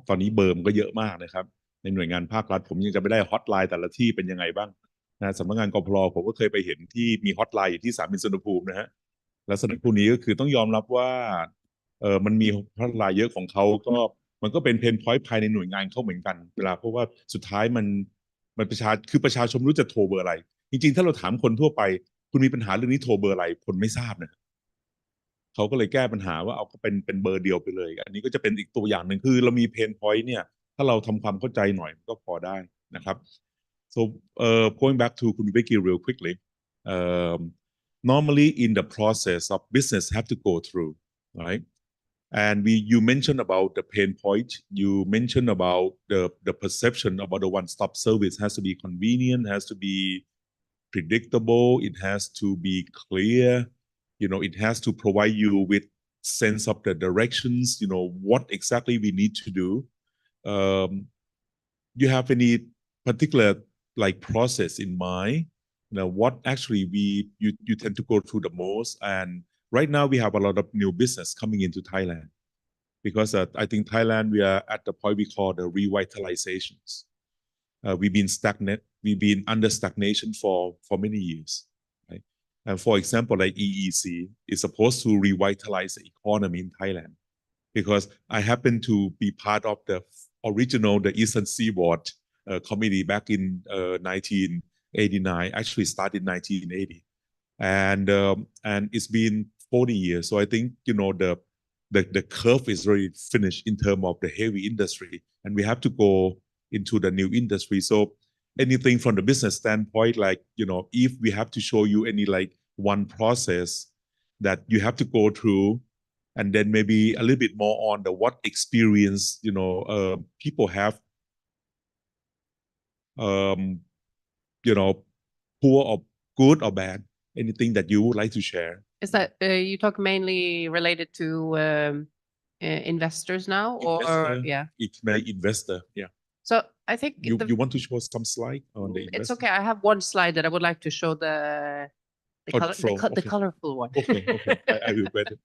ตอนนี้เบอร์มันก็เยอะมากนะครับในหน่วยงานภาครัฐผมยังจะไม่ได้ฮอตไลน์แต่ละที่เป็นยังไงบ้างนะสำนักงานกพ.ผมก็เคยไปเห็นที่มีฮอตไลน์อยู่ที่สนามบินสุวรรณภูมินะฮะลักษณะพวกนี้ก็คือต้องยอมรับว่ามันมีฮอตไลน์เยอะของเขาก็มันก็เป็นเพนพอยต์ภายในหน่วยงานเขาเหมือนกันเวลาเพราะว่าสุดท้ายมันประชาชนรู้จะโทรเบอร์อะไรจริงๆถ้าเราถามคนทั่วไปคุณมีปัญหาเรื่องนี้โทรเบอร์อะไรคนไม่ทราบนะเขาก็เลยแก้ปัญหาว่าเอาก็เป็นเบอร์เดียวไปเลยอันนี้ก็จะเป็นอีกตัวอย่างหนึ่งคือเรามีเพนพอยต์เนี่ยถ้าเราทำความเข้าใจหน่อยก็พอได้นะครับ so going back to คุณ Vicky real quickly normally in the process of business have to go through right and you mentioned about the pain point you mentioned about the perception about the one-stop service has to be convenient has to be predictable it has to be clear it has to provide you with sense of the directions what exactly we need to do you have any particular like process in mind what actually you tend to go through the most and right now we have a lot of new business coming into Thailand because I think Thailand we are at the point we call the revitalizations we've been stagnant we've been under stagnation for many years right and for example like EEC is supposed to revitalize the economy in Thailand because I happen to be part of the original the Eastern Seaboard committee back in 1989 actually started in 1980 and it's been 40 years so I think the curve is already finished in terms of the heavy industry and we have to go into the new industry so anything from the business standpoint like if we have to show you any like one process that you have to go through and then maybe a little bit more on the what experience people have poor or good or bad anything that you would like to share Is that you talk mainly related to investors now or yeah investor yeah so I think you want to show some slide on the investor? It's okay I have one slide that I would like to show the colorful one okay I will bet it.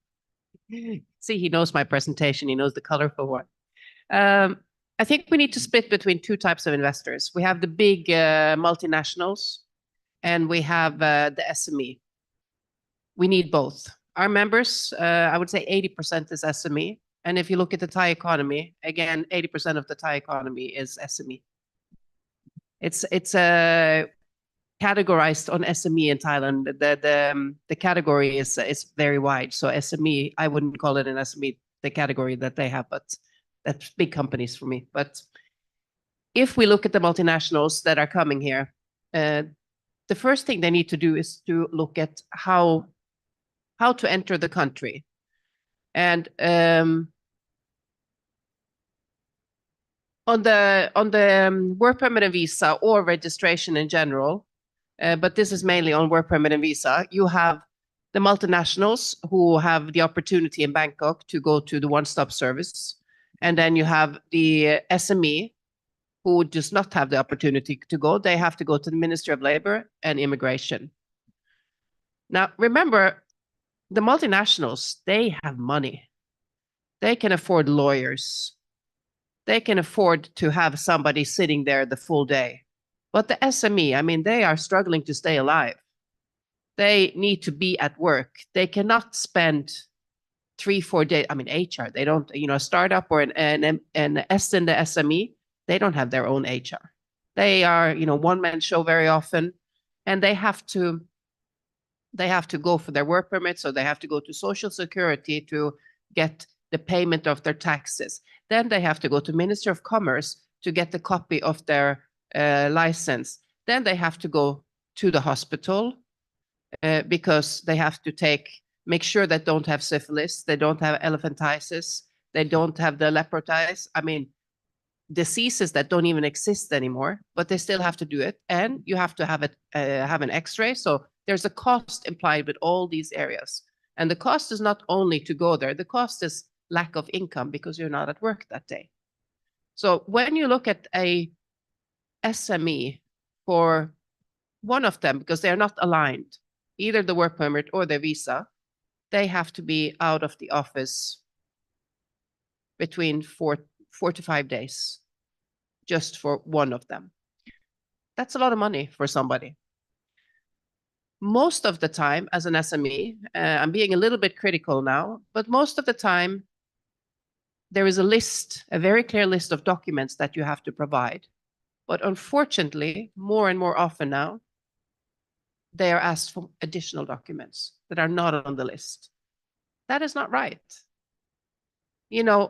See he knows my presentation he knows the colorful one I think we need to split between two types of investors. We have the big multinationals and we have the SME. We need both. Our members, I would say 80% is SME. And if you look at the Thai economy, again, 80% of the Thai economy is SME. It's categorized on SME in Thailand. The category is very wide. So SME, I wouldn't call it an SME, the category that they have, but that's big companies for me. But if we look at the multinationals that are coming here, the first thing they need to do is to look at how to enter the country. And on the work permit and visa or registration in general, but this is mainly on work permit and visa, you have the multinationals who have the opportunity in Bangkok to go to the one-stop service. And then you have the SME who does not have the opportunity to go. They have to go to the Ministry of Labor and Immigration. Now, remember, the multinationals, they have money. They can afford lawyers. They can afford to have somebody sitting there the full day. But the SME, I mean, they are struggling to stay alive. They need to be at work. They cannot spend 3-4 days. I mean, HR, they don't, a startup or an S in the SME, they don't have their own HR. They are, one-man show very often, and they have to go for their work permits, so they have to go to Social Security to get the payment of their taxes. Then they have to go to Ministry of Commerce to get the copy of their license. Then they have to go to the hospital because they have to make sure they don't have syphilis, they don't have elephantiasis, they don't have the leprotitis. I mean, diseases that don't even exist anymore, but they still have to do it. And you have to have an X-ray. So There's a cost implied with all these areas. And the cost is not only to go there, the cost is lack of income because you're not at work that day. So when you look at a SME for one of them, because they're not aligned, either the work permit or the visa, they have to be out of the office between 4 to 5 days, just for one of them. That's a lot of money for somebody. Most of the time, as an SME, I'm being a little bit critical now, but most of the time, there is a list, a very clear list of documents that you have to provide. But unfortunately, more and more often now, they are asked for additional documents that are not on the list. That is not right. You know,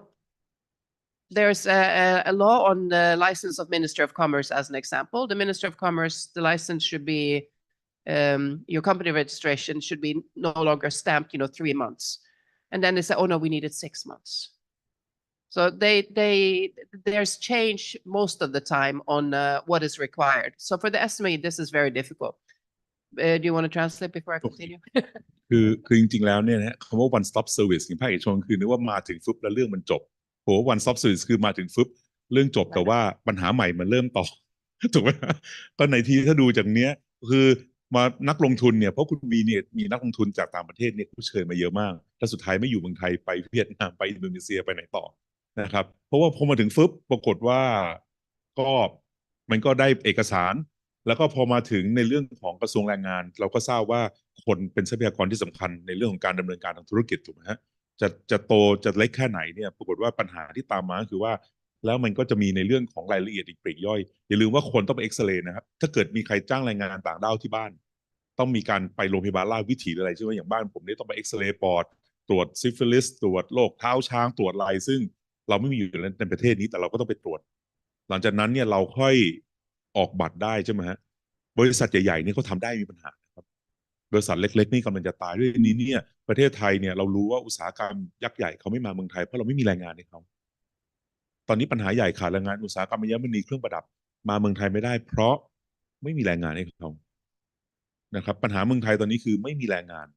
there's a law on the license of Minister of Commerce as an example. The Minister of Commerce, the license should be, your company registration should be no longer stamped, 3 months. And then they say, oh no, we needed 6 months. So there's change most of the time on what is required. So for the SME, this is very difficult. Do you want to translate before I continue? คือจริงๆแล้วเนี่ยนะคำว่า one stop service ของภาคเอกชนคือนึกว่ามาถึงฟึบแล้วเรื่องมันจบโห one stop service คือมาถึงฟึบเรื่องจบแต่ว่าปัญหาใหม่มันเริ่มต่อ ถูกไหมก็ในที่ถ้าดูจากเนี้ยคือมานักลงทุนเนี่ยเพราะคุณวีเนี่ยมีนักลงทุนจากต่างประเทศเนี่ยเขาเชิญมาเยอะมากแล้วสุดท้ายไม่อยู่เมืองไทยไปเวียดนามไปอินโดนีเซียไปไหนต่อนะครับเพราะว่าพอมาถึงฟึบปรากฏว่าก็มันก็ได้เอกสารแล้วก็พอมาถึงในเรื่องของกระทรวงแรงงานเราก็ทราบว่าคนเป็นทรัพยากรที่สำคัญในเรื่องของการดำเนินการทางธุรกิจถูกไหมฮะจะโตจะเล็กแค่ไหนเนี่ยปรากฏว่าปัญหาที่ตามมาคือว่าแล้วมันก็จะมีในเรื่องของรายละเอียดอีกปลีกย่อยอย่าลืมว่าคนต้องไปเอ็กซเรย์นะครับถ้าเกิดมีใครจ้างแรงงานต่างด้าวที่บ้านต้องมีการไปโรงพยาบาลราชวิถีอะไรใช่ไหมอย่างบ้านผมเนี่ยต้องไปเอ็กซเรย์ปอดตรวจซิฟิลิสตรวจโรคเท้าช้างตรวจอะไรซึ่งเราไม่มีอยู่ในประเทศนี้แต่เราก็ต้องไปตรวจหลังจากนั้นเนี่ยเราค่อยออกบัตรได้ใช่ไหมฮะบริษัทใหญ่ๆนี่เขาทำได้มีปัญหาครับบริษัทเล็กๆนี่กำลังจะตายด้วยนี้เนี่ยประเทศไทยเนี่ยเรารู้ว่าอุตสาหกรรมยักษ์ใหญ่เขาไม่มาเมืองไทยเพราะเราไม่มีแรงงานให้เขาตอนนี้ปัญหาใหญ่ขาดแรงงานอุตสาหกรรมอัญมณีเครื่องประดับมาเมืองไทยไม่ได้เพราะไม่มีแรงงานให้เขานะครับปัญหาเมืองไทยตอนนี้คือไม่มีแรงงาน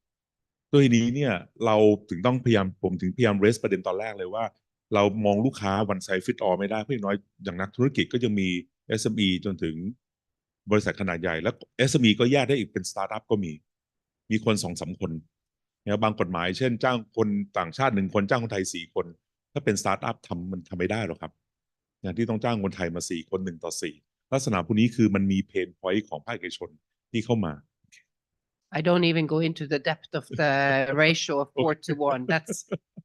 ด้วยนี้เนี่ยเราถึงต้องพยายามผมถึงพยายามเรสประเด็นตอนแรกเลยว่าเรามองลูกค้า one size fit all ไม่ได้เพราะอย่างน้อยอย่างนักธุรกิจก็ยังมี SME จนถึงบริษัทขนาดใหญ่แล้ว SME ก็แยกได้อีกเป็นสตาร์ทอัพก็มีคน 2-3 คนนะบางกฎหมายเช่นจ้างคนต่างชาติ1 คนจ้างคนไทย4 คนถ้าเป็นสตาร์ทอัพมันทำไม่ได้หรอกครับอย่างที่ต้องจ้างคนไทยมา4 คน1-4ลักษณะพวกนี้คือมันมีเพนพอยต์ของภาคเอกชนที่เข้ามา I don't even go into the depth of the ratio of 4 to 1.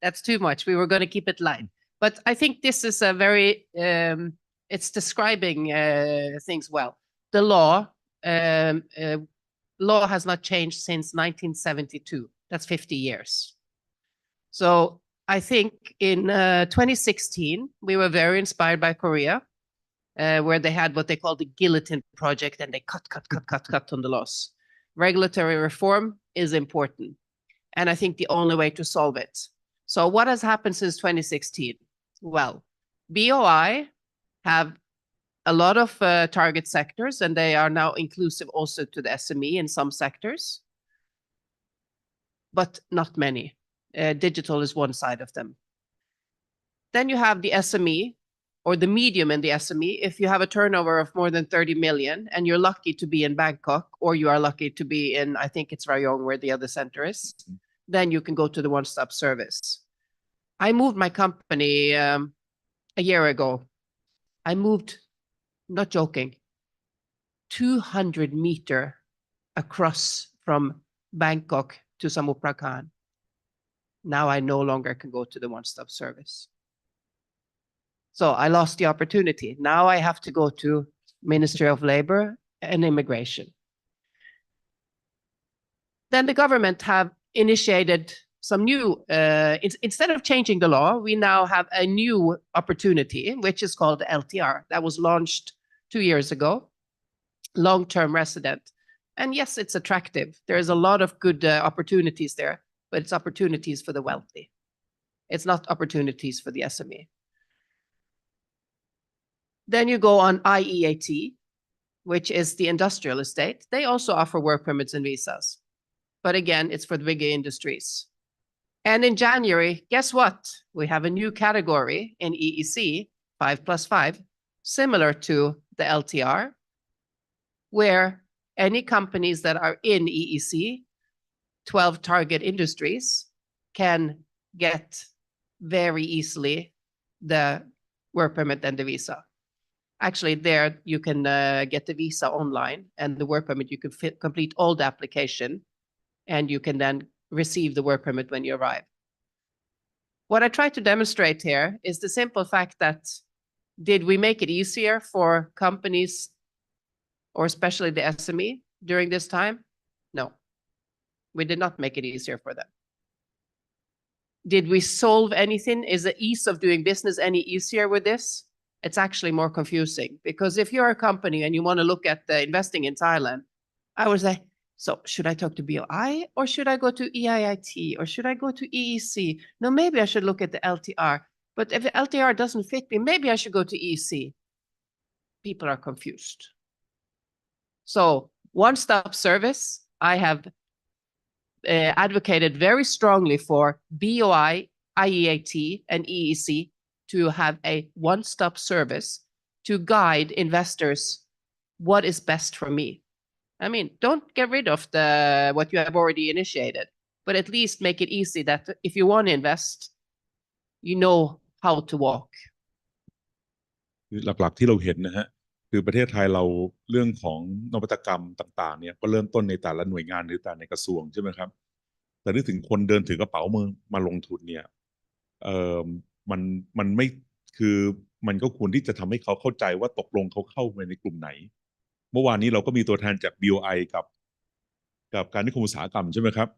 That's too much. We were going to keep it light. But I think this is a very, it's describing things well. The law has not changed since 1972. That's 50 years. So I think in 2016, we were very inspired by Korea, where they had what they called the guillotine project, and they cut on the laws. Regulatory reform is important, and I think the only way to solve it. So what has happened since 2016? Well, BOI have a lot of target sectors, and they are now inclusive also to the SME in some sectors, but not many. Digital is one side of them. Then you have the SME, or the medium in the SME. If you have a turnover of more than 30 million and you're lucky to be in Bangkok, or you are lucky to be in, I think it's Rayong where the other center is, then you can go to the one-stop service. I moved my company a year ago. I moved, not joking, 200 meters across from Bangkok to Samut Prakan. Now I no longer can go to the one-stop service. So I lost the opportunity. Now I have to go to Ministry of Labor and Immigration. Then the government have initiated some new, instead of changing the law, we now have a new opportunity, which is called LTR. That was launched 2 years ago, long-term resident. And yes, it's attractive. There's a lot of good opportunities there, but it's opportunities for the wealthy. It's not opportunities for the SME. Then you go on IEAT. which is the industrial estate, they also offer work permits and visas. But again, it's for the bigger industries. And in January, guess what? We have a new category in EEC, 5+5, similar to the LTR, where any companies that are in EEC, 12 target industries, can get very easily the work permit and the visa. Actually, there you can get the visa online, and the work permit, you can complete all the application, and you can then receive the work permit when you arrive. What I try to demonstrate here is the simple fact that did we make it easier for companies, or especially the SME, during this time? No, we did not make it easier for them. Did we solve anything? Is the ease of doing business any easier with this? It's actually more confusing, because if you're a company and you want to look at the investing in Thailand, I would say, so should I talk to BOI or should I go to EIIT or should I go to EEC? No, maybe I should look at the LTR. But if the LTR doesn't fit me, maybe I should go to EEC. People are confused. So one-stop service, I have advocated very strongly for BOI, IEAT, and EEC to have a one-stop service to guide investors what is best for me. I mean, don't get rid of what you have already initiated, but at least make it easy that if you want to invest, you know how to walk. หลักๆที่เราเห็นนะฮะคือประเทศไทยเราเรื่องของนวัตกรรมต่างๆเนี่ยก็เริ่มต้นในแต่ละหน่วยงานหรือแต่ในกระทรวงใช่ไหมครับแต่นึกถึงคนเดินถือกระเป๋ามาลงทุนเนี่ยมันไม่คือมันก็ควรที่จะทำให้เขาเข้าใจว่าตกลงเขาเข้าไปในกลุ่มไหนเมื่อวานนี้เราก็มีตัวแทนจาก BOI กับการนิคมอุตสาหกรรมใช่ไหมครับ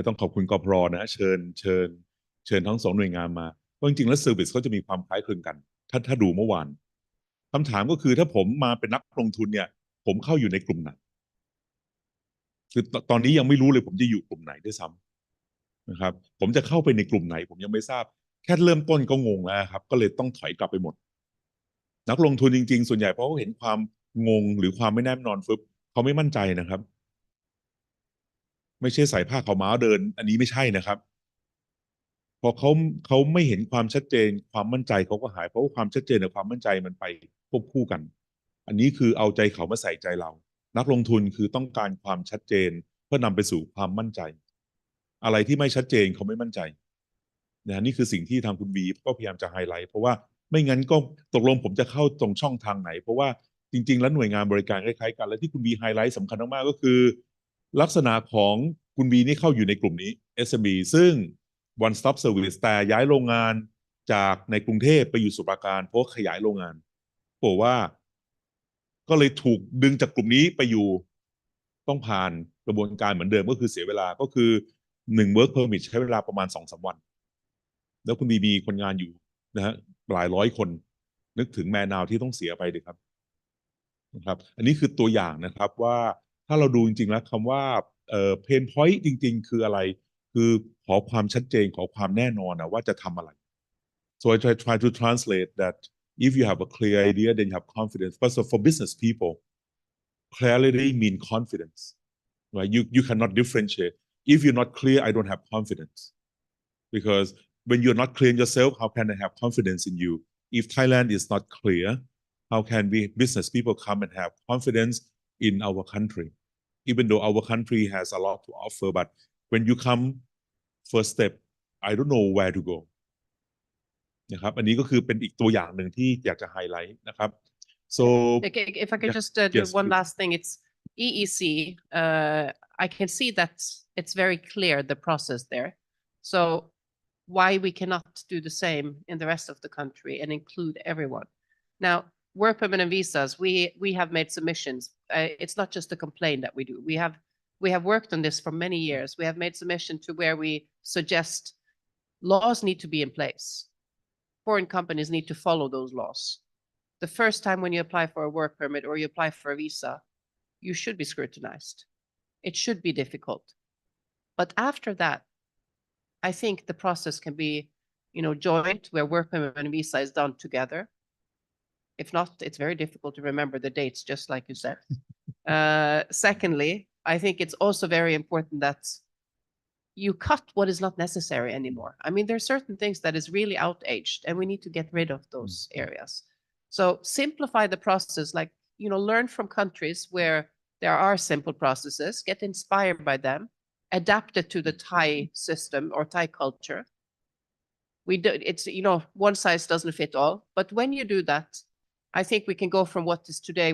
ต้องขอบคุณก.พ.ร.นะฮะเชิญทั้งสองหน่วยงานมาเพราะจริงๆแล้วเซอร์วิสเขาจะมีความคล้ายคลึงกันถ้าดูเมื่อวานคำถามก็คือถ้าผมมาเป็นนักลงทุนเนี่ยผมเข้าอยู่ในกลุ่มไหนคือตอนนี้ยังไม่รู้เลยผมจะอยู่กลุ่มไหนด้วยซ้ำนะครับผมจะเข้าไปในกลุ่มไหนผมยังไม่ทราบแค่เริ่มต้นก็งงแล้วครับก็เลยต้องถอยกลับไปหมดนักลงทุนจริงๆส่วนใหญ่เพราะเขาเห็นความงงหรือความไม่แน่นอนเขาไม่มั่นใจนะครับไม่ใช่ใส่ผ้าขาวม้าเดินอันนี้ไม่ใช่นะครับพอเขาไม่เห็นความชัดเจนความมั่นใจเขาก็หายเพราะว่าความชัดเจนกับความมั่นใจมันไปควบคู่กันอันนี้คือเอาใจเขามาใส่ใจเรานักลงทุนคือต้องการความชัดเจนเพื่อนำไปสู่ความมั่นใจอะไรที่ไม่ชัดเจนเขาไม่มั่นใจนะนี่คือสิ่งที่ทางคุณบีก็พยายามจะไฮไลท์เพราะว่าไม่งั้นก็ตกลงผมจะเข้าตรงช่องทางไหนเพราะว่าจริงๆแล้วหน่วยงานบริการคล้ายๆกันและที่คุณบีไฮไลท์สำคัญมากๆก็คือลักษณะของคุณบีนี่เข้าอยู่ในกลุ่มนี้ SME ซึ่ง one stop service แต่ย้ายโรงงานจากในกรุงเทพไปอยู่สมุทรปราการเพราะขยายโรงงานบอกว่าก็เลยถูกดึงจากกลุ่มนี้ไปอยู่ต้องผ่านกระบวนการเหมือนเดิมก็คือเสียเวลาก็คือ1 work permit ใช้เวลาประมาณ 2-3 วันแล้วคุณบีมีคนงานอยู่นะฮะหลายร้อยคนนึกถึงแมนนาวที่ต้องเสียไปดิครับนะครับอันนี้คือตัวอย่างนะครับว่าถ้าเราดูจริงๆแล้วคำว่าเพนพอยต์จริงๆคืออะไรคือขอความชัดเจนขอความแน่นอนนะว่าจะทำอะไร so I try to translate that if you have a clear idea then you have confidence but so for business people clarity means confidence right you cannot differentiate if you're not clear I don't have confidence because when you're not clear in yourself how can I have confidence in you if Thailand is not clear how can we business people come and have confidence in our country even though our country has a lot to offer but when you come first step I don't know where to go นะครับอันนี้ก็คือเป็นอีกตัวอย่างหนึ่งที่อยากจะไฮไลท์นะครับ so if I could just do one last thing it's EEC I can see that it's very clear the process there so why we cannot do the same in the rest of the country and include everyone now work permit and visas we have made submissions it's not just a complaint that we do we have worked on this for many years we have made submission to where we suggest laws need to be in place foreign companies need to follow those laws the first time when you apply for a work permit or you apply for a visa you should be scrutinized it should be difficult but after that I think the process can be joint where work permit and visa is done together If not, it's very difficult to remember the dates, just like you said. Secondly, I think it's also very important that you cut what is not necessary anymore. I mean, there are certain things that is really outaged, and we need to get rid of those areas. So simplify the process, like, learn from countries where there are simple processes, get inspired by them, adapt it to the Thai system or Thai culture. It's, one size doesn't fit all, but when you do that, I think we can go from what is today,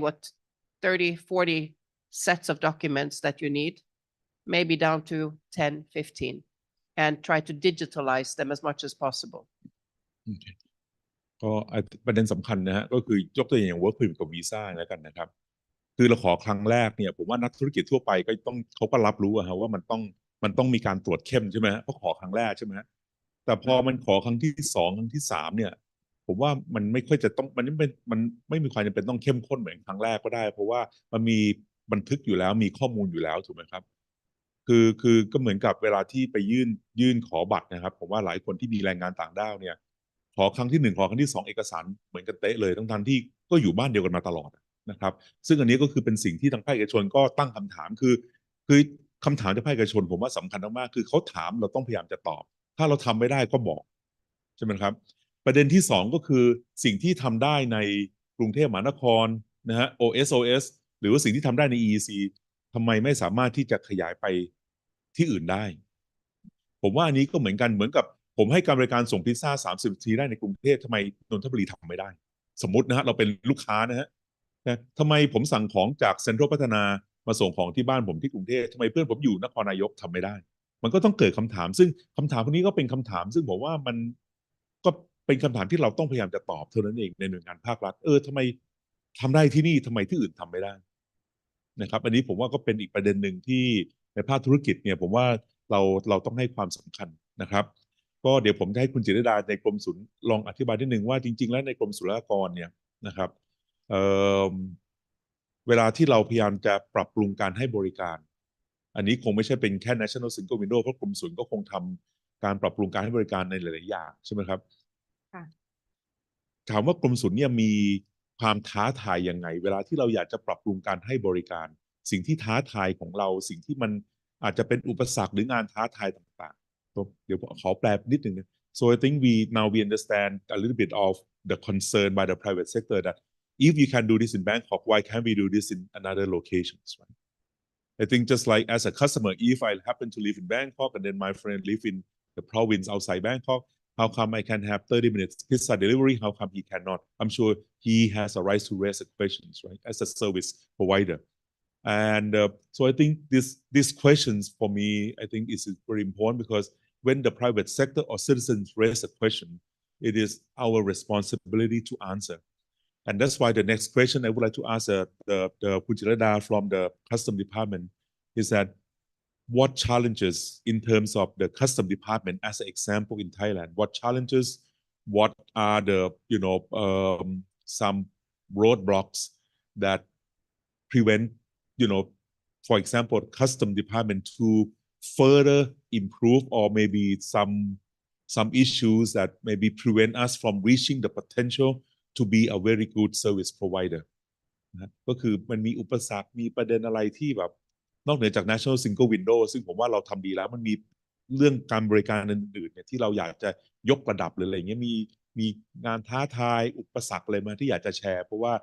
30, 40 sets of documents that you need, maybe down to 10, 15, and try to digitalize them as much as possible. ก็ประเด็นสำคัญนะฮะก็คือยกตัวอย่าง work permit กับวีซ่าแล้วกันนะครับคือเราขอครั้งแรกเนี่ยผมว่านักธุรกิจทั่วไปก็เขาก็รับรู้ว่ามันต้องมีการตรวจเข้มใช่ไหมฮะเพราะขอครั้งแรกใช่ไหมฮะแต่พอมันขอครั้งที่2ครั้งที่3เนี่ยผมว่ามันไม่ค่อยจะต้องมันไม่มีความจำเป็นต้องเข้มข้นเหมือนครั้งแรกก็ได้ เพราะว่ามันมีบันทึกอยู่แล้วมีข้อมูลอยู่แล้วถูกไหมครับคือก็เหมือนกับเวลาที่ไปยื่นขอบัตรนะครับผมว่าหลายคนที่มีแรงงานต่างด้าวเนี่ยขอครั้งที่1ขอครั้งที่2เอกสารเหมือนกันเต๊ะเลยทั้งที่ก็อยู่บ้านเดียวกันมาตลอดนะครับซึ่งอันนี้ก็คือเป็นสิ่งที่ทางภาคเอกชนก็ตั้งคำถามคือคำถามจากภาคเอกชนผมว่าสำคัญมากๆคือเขาถามเราต้องพยายามจะตอบถ้าเราทำไม่ได้ก็บอกใช่ไหมครับประเด็นที่2ก็คือสิ่งที่ทำได้ในกรุงเทพมหานครนะฮะ OSOS หรือว่าสิ่งที่ทำได้ใน EEC ทำไมไม่สามารถที่จะขยายไปที่อื่นได้ผมว่าอันนี้ก็เหมือนกับผมให้การบริการส่งพิซซ่า30 นาทีได้ในกรุงเทพทำไมนนทบุรีทำไม่ได้สมมตินะฮะเราเป็นลูกค้านะฮะทำไมผมสั่งของจากเซ็นทรัลพัฒนามาส่งของที่บ้านผมที่กรุงเทพทำไมเพื่อนผมอยู่นครนายกทำไม่ได้มันก็ต้องเกิดคำถามซึ่งคำถามพวกนี้ก็เป็นคำถามซึ่งผมว่ามันก็เป็นคำถามที่เราต้องพยายามจะตอบเท่านั้นเองในหน่วยงานภาครัฐทำไมทำได้ที่นี่ทำไมที่อื่นทำไม่ได้นะครับอันนี้ผมว่าก็เป็นอีกประเด็นหนึ่งที่ในภาคธุรกิจเนี่ยผมว่าเราต้องให้ความสำคัญนะครับก็เดี๋ยวผมจะให้คุณจิตรดาในกรมศุลลองอธิบายนิดนึงว่าจริงๆแล้วในกรมศุลกากรเนี่ยนะครับเวลาที่เราพยายามจะปรับปรุงการให้บริการอันนี้คงไม่ใช่เป็นแค่ National Single Window เพราะกรมศุลก็คงทำการปรับปรุงการให้บริการในหลายๆอย่างใช่ไหมครับถามว่ากรมศุลเนี่ยมีความท้าทายยังไงเวลาที่เราอยากจะปรับปรุงการให้บริการสิ่งที่ท้าทายของเราสิ่งที่มันอาจจะเป็นอุปสรรคหรืองานท้าทายต่างๆเดี๋ยวขอแปลนิดนึงนะ so I think we understand a little bit of the concern by the private sector that if you can do this in Bangkok why can't we do this in another locations right I think just like as a customer if I happen to live in Bangkok and then my friend live in the province outside Bangkok how come I can have 30 minutes pizza delivery how come he cannot I'm sure he has a right to raise the questions right as a service provider and so I think these questions for me I think is very important because when the private sector or citizens raise a question it is our responsibility to answer and that's why the next question I would like to ask the Pujirada from the Custom Department is that what challenges in terms of the Custom Department as an example in Thailand what challenges what are the some roadblocks that prevent for example Custom Department to further improve or maybe some issues that maybe prevent us from reaching the potential to be a very good service provider นะก็คือมันมีอุปสรรคมีประเด็นอะไรที่แบบนอกเหนือจาก National Single Window ซึ่งผมว่าเราทำดีแล้วมันมีเรื่องการบริการอื่นๆเนี่ยที่เราอยากจะยกระดับหรืออะไรเงี้ยมีงานท้าทายอุปสรรคอะไรมาที่อยากจะแชร์เพราะว่า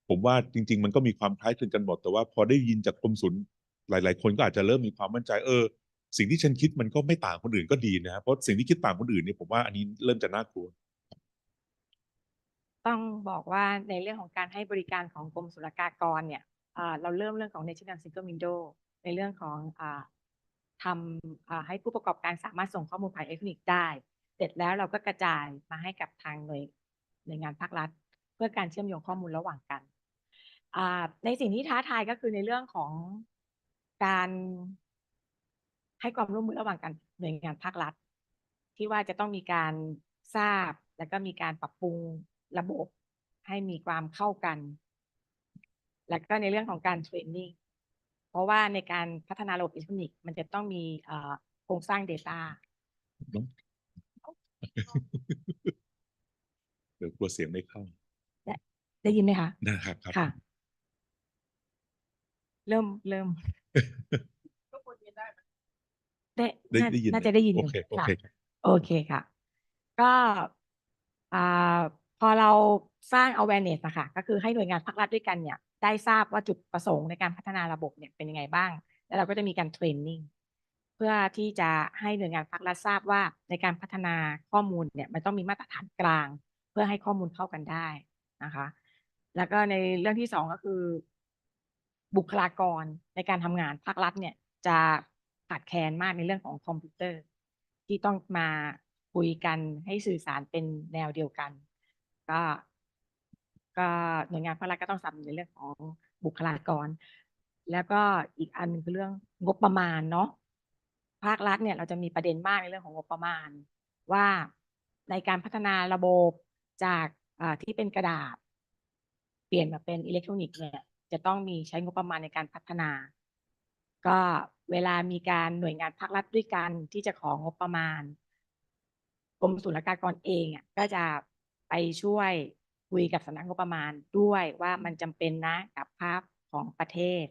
ผมว่าจริงๆมันก็มีความคล้ายคลึงกันหมดแต่ว่าพอได้ยินจากกรมศุลหลายๆคนก็อาจจะเริ่มมีความมั่นใจสิ่งที่ฉันคิดมันก็ไม่ต่างคนอื่นก็ดีนะเพราะสิ่งที่คิดต่างคนอื่นเนี่ยผมว่าอันนี้เริ่มจะน่ากลัวต้องบอกว่าในเรื่องของการให้บริการของกรมศุลกากรเนี่ยเราเริ่มเรื่องของ National Single Window ในเรื่องของทำให้ผู้ประกอบการสามารถส่งข้อมูลผ่านอิเล็กทรอนิกส์ได้เสร็จแล้วเราก็กระจายมาให้กับทางหน่วยงานภาครัฐเพื่อการเชื่อมโยงข้อมูลระหว่างกันในสิ่งที่ท้าทายก็คือในเรื่องของการให้ความร่วมมือระหว่างกันหน่วยงานภาครัฐที่ว่าจะต้องมีการทราบแล้วก็มีการปรับปรุงระบบให้มีความเข้ากันแล้วก็ในเรื่องของการเทรนนิ่งเพราะว่าในการพัฒนาระบบอิเล็กทรอนิกส์มันจะต้องมีโครงสร้าง Data เดี๋ยวกลัวเสียงไม่เข้า ได้ยินไหมคะ นะครับครับ ค่ะ เริ่ม ได้ ได้ยิน น่าจะได้ยิน โอ อยู่ เคโอ ค่ะ เคครับ โอเคค่ะ ก็พอเราสร้าง awareness นะคะก็คือให้หน่วยงานภาครัฐด้วยกันเนี่ยได้ทราบว่าจุดประสงค์ในการพัฒนาระบบเนี่ยเป็นยังไงบ้าง แล้วเราก็จะมีการเทรนนิ่งเพื่อที่จะให้หน่วยงานภาครัฐทราบว่าในการพัฒนาข้อมูลเนี่ยมันต้องมีมาตรฐานกลาง เพื่อให้ข้อมูลเข้ากันได้นะคะ แล้วก็ในเรื่องที่สองก็คือ บุคลากรในการทำงานภาครัฐเนี่ยจะขาดแคลนมากในเรื่องของคอมพิวเตอร์ ที่ต้องมาคุยกันให้สื่อสารเป็นแนวเดียวกัน ก็หน่วยงานภาครัฐก็ต้องทำในเรื่องของบุคลากร แล้วก็อีกอันหนึงคือเรื่องงบประมาณเนาะภาครัฐเนี่ยเราจะมีประเด็นมากในเรื่องของงบประมาณ ว่าในการพัฒนาระบบจากที่เป็นกระดาษ เปลี่ยนมาเป็นอิเล็กทรอนิกส์เนี่ยจะต้องมีใช้งบประมาณในการพัฒนา ก็เวลามีการหน่วยงานภาครัฐด้วยกันที่จะของงบประมาณ กรมศุลกากรเองก็จะไปช่วยคุยกับสำนักงบประมาณด้วยว่ามันจำเป็นนะกับภาพของประเทศ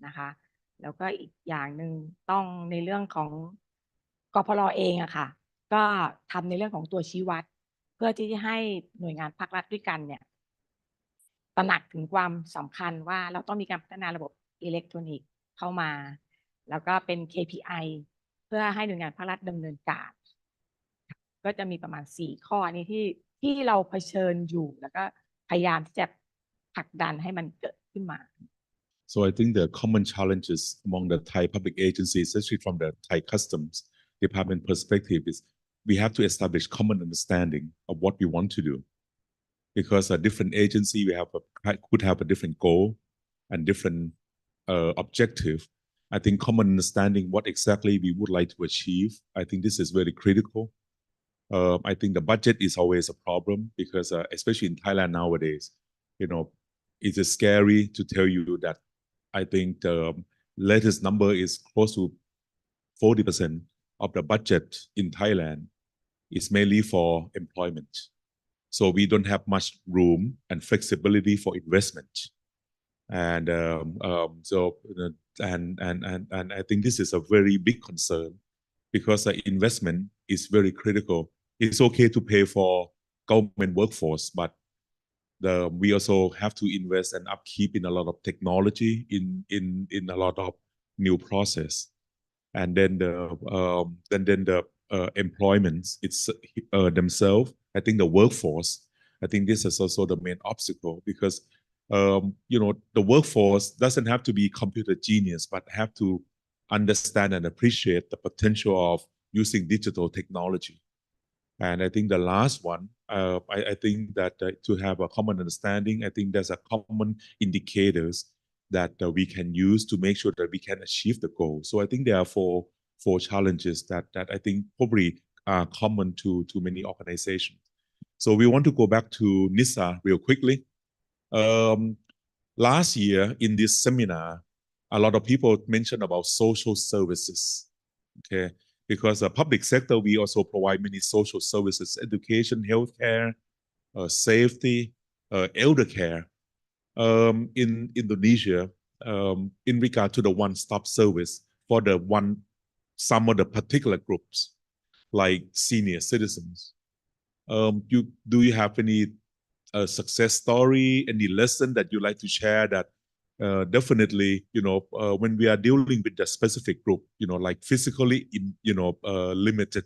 นะคะ แล้วก็อีกอย่างหนึ่งต้องในเรื่องของกพรเองค่ะก็ทำในเรื่องของตัวชี้วัด เพื่อที่จะให้หน่วยงานภาครัฐด้วยกันเนี่ยตระหนักถึงความสำคัญว่าเราต้องมีการพัฒนาระบบอิเล็กทรอนิกส์เข้ามา แล้วก็เป็น KPI เพื่อให้หน่วยงานภาครัฐดำเนินการก็จะมีประมาณ4ข้อนี้ที่เราเผชิญอยู่แล้วก็พยายามที่จะผลักดันให้มันเกิดขึ้นมา So I think the common challenges among the Thai public agencies, especially from the Thai Customs Department perspective, is we have to establish common understanding of what we want to do. Because a different agency could have a different goal and different objective. I think common understanding what exactly we would like to achieve. I think this is very critical. I think the budget is always a problem because especially in Thailand nowadays, it is scary to tell you that I think the latest number is close to 40% of the budget in Thailand is mainly for employment. So we don't have much room and flexibility for investment. And I think this is a very big concern because the investment is very critical. It's okay to pay for government workforce, but we also have to invest and upkeep in a lot of technology, in a lot of new process, and then the employments themselves. I think the workforce. I think this is also the main obstacle because the workforce doesn't have to be computer genius, but have to understand and appreciate the potential of using digital technology. And I think the last one, I think that to have a common understanding, I think there's a common indicators that we can use to make sure that we can achieve the goal. So I think there are four challenges that I think probably are common to many organizations. So we want to go back to Nisa real quickly. Last year in this seminar, a lot of people mentioned about social services. Okay. Because the public sector, we also provide many social services, education, healthcare, safety, elder care. In Indonesia, in regard to the one-stop service for some of the particular groups, like senior citizens. Do you have any success story, any lesson that you like to share that definitely, when we are dealing with the specific group, like physically, limited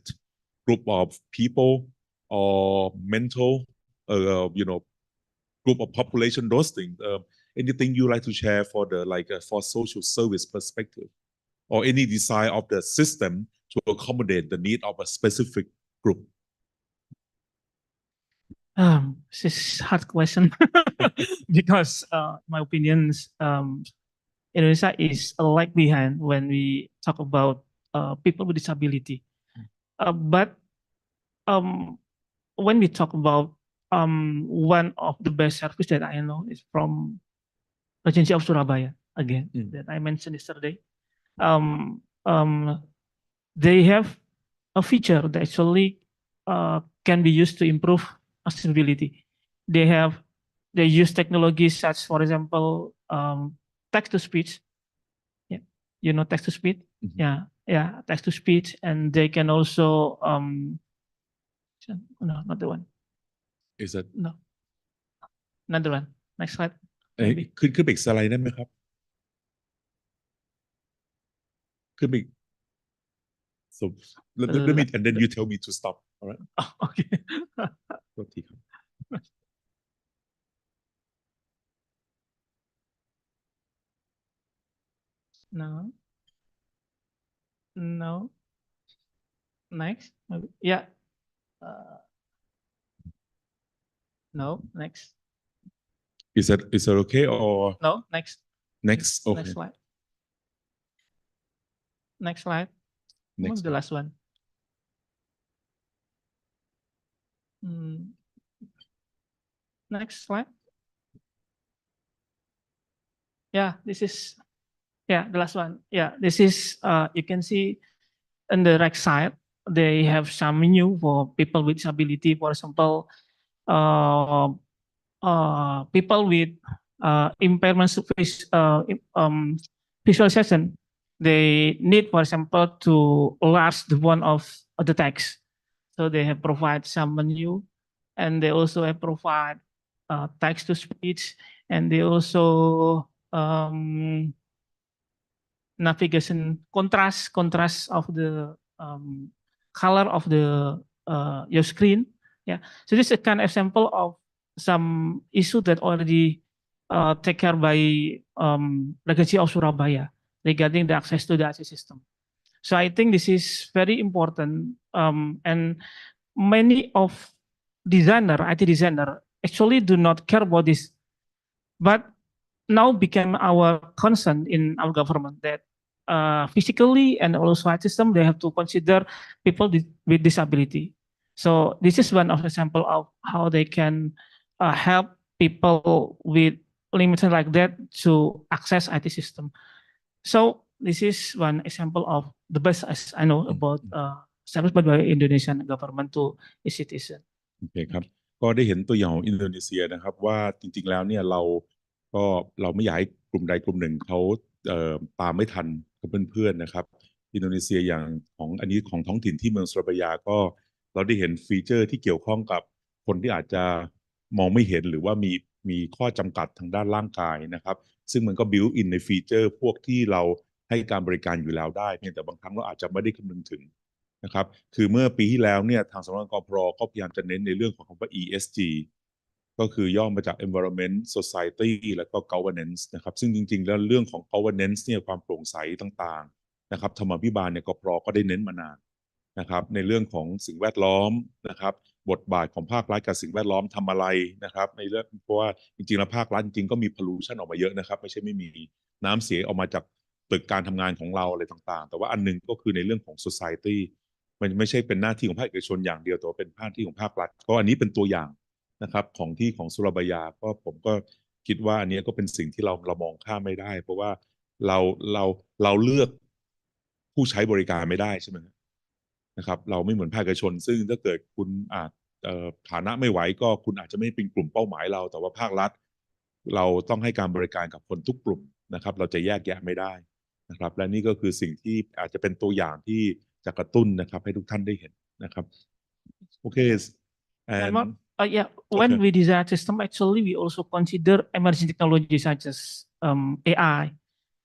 group of people or mental, group of population, those things. Anything you like to share for for social service perspective, or any design of the system to accommodate the need of a specific group? This is a hard question because, my opinions, Indonesia is a lag behind when we talk about people with disability. But when we talk about one of the best service that I know is from Regency of Surabaya again that I mentioned yesterday. They have a feature that actually can be used to improve accessibility. They have they use technologies such, for example, text to speech. Yeah, you know, text to speech. Mhm. Yeah, text to speech, and they can also no, not the one. Is that No, another one. Next slide. เอ้ย Maybe. ขึ้นไปอีกสไลด์ได้ไหมครับ ขึ้นไปอีก so let me and then you tell me to stop all right Oh, okay. โทษทีครับ No. No. Next. Maybe. Yeah. No. Next. is that okay or No. Next. next okay Next slide. Next slide. next The last one. Next slide. Yeah, this is the last one. Yeah, this is you can see on the right side they have some menu for people with disability. For example, people with impairment visualization, they need, for example, to enlarge the one of the text. So they have provide some menu, and they also have provide text to speech, and they also navigation contrast of the color of the your screen. Yeah, so this is a kind of example of some issue that already taken care by Legacy of Surabaya regarding the access to the IT system. So I think this is very important, and many of IT designer actually do not care about this, but now became our concern in our government that physically and also IT system they have to consider people with disability. So this is one of the example of how they can help people with limitation like that to access IT system. So this is one example of the best as I know about service by Indonesian government to its citizen. โอเคครับก็ได้เห็นตัวอย่างของอินโดนีเซียนะครับว่าจริงๆแล้วเนี่ยเราไม่อยากให้กลุ่มใดกลุ่มหนึ่งเขาตามไม่ทันกับเพื่อนๆนะครับอินโดนีเซียอย่างของอันนี้ของท้องถิ่นที่เมืองสุราบายาก็เราได้เห็นฟีเจอร์ที่เกี่ยวข้องกับคนที่อาจจะมองไม่เห็นหรือว่ามีข้อจำกัดทางด้านร่างกายนะครับซึ่งมันก็บิวอินในฟีเจอร์พวกที่เราให้การบริการอยู่แล้วได้เพียงแต่บางครั้งเราอาจจะไม่ได้คำนึงถึงนะครับคือเมื่อปีที่แล้วเนี่ยทางสำนักงานกพรก็พยายามจะเน้นในเรื่องของคำว่า ESG ก็คือย่อมาจาก Environment Society แล้วก็ Governance นะครับซึ่งจริงๆแล้วเรื่องของ Governance เนี่ยความโปร่งใสต่างๆนะครับธรรมาภิบาลเนี่ยกพรก็ได้เน้นมานานนะครับในเรื่องของสิ่งแวดล้อมนะครับบทบาทของภาครัฐกับสิ่งแวดล้อมทำอะไรนะครับในเรื่องเพราะว่าจริงๆแล้วภาครัฐจริงๆก็มี pollution ออกมาเยอะนะครับไม่ใช่ไม่มีน้ำเสียออกมาจากตึกการทำงานของเราอะไรต่างๆแต่ว่าอันนึงก็คือในเรื่องของ society มันไม่ใช่เป็นหน้าที่ของภาคเอกชนอย่างเดียวแต่ว่าเป็นหน้าที่ของภาครัฐก็อันนี้เป็นตัวอย่างนะครับของสุราบายาก็ผมก็คิดว่าอันนี้ก็เป็นสิ่งที่เรามองข้ามไม่ได้เพราะว่าเราเลือกผู้ใช้บริการไม่ได้ใช่ไหมนะครับเราไม่เหมือนภาคเอกชนซึ่งถ้าเกิดคุณฐานะไม่ไหวก็คุณอาจจะไม่เป็นกลุ่มเป้าหมายเราแต่ว่าภาครัฐเราต้องให้การบริการกับคนทุกกลุ่มนะครับเราจะแยกแยะไม่ได้นะครับและนี่ก็คือสิ่งที่อาจจะเป็นตัวอย่างที่จะกระตุ้นนะครับให้ทุกท่านได้เห็นนะครับโอเค and when we design system, actually we also consider emerging technology such as AI.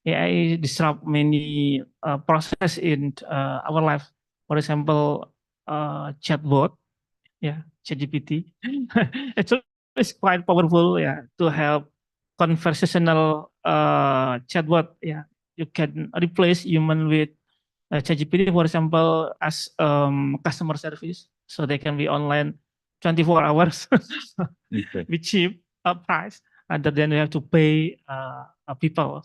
AI disrupt many process in our life. For example, chatbot, ChatGPT. Actually, it's quite powerful, to help conversational chatbot. You can replace human with ChatGPT, for example, as customer service, so they can be online 24 hours with cheap price, other than you have to pay people.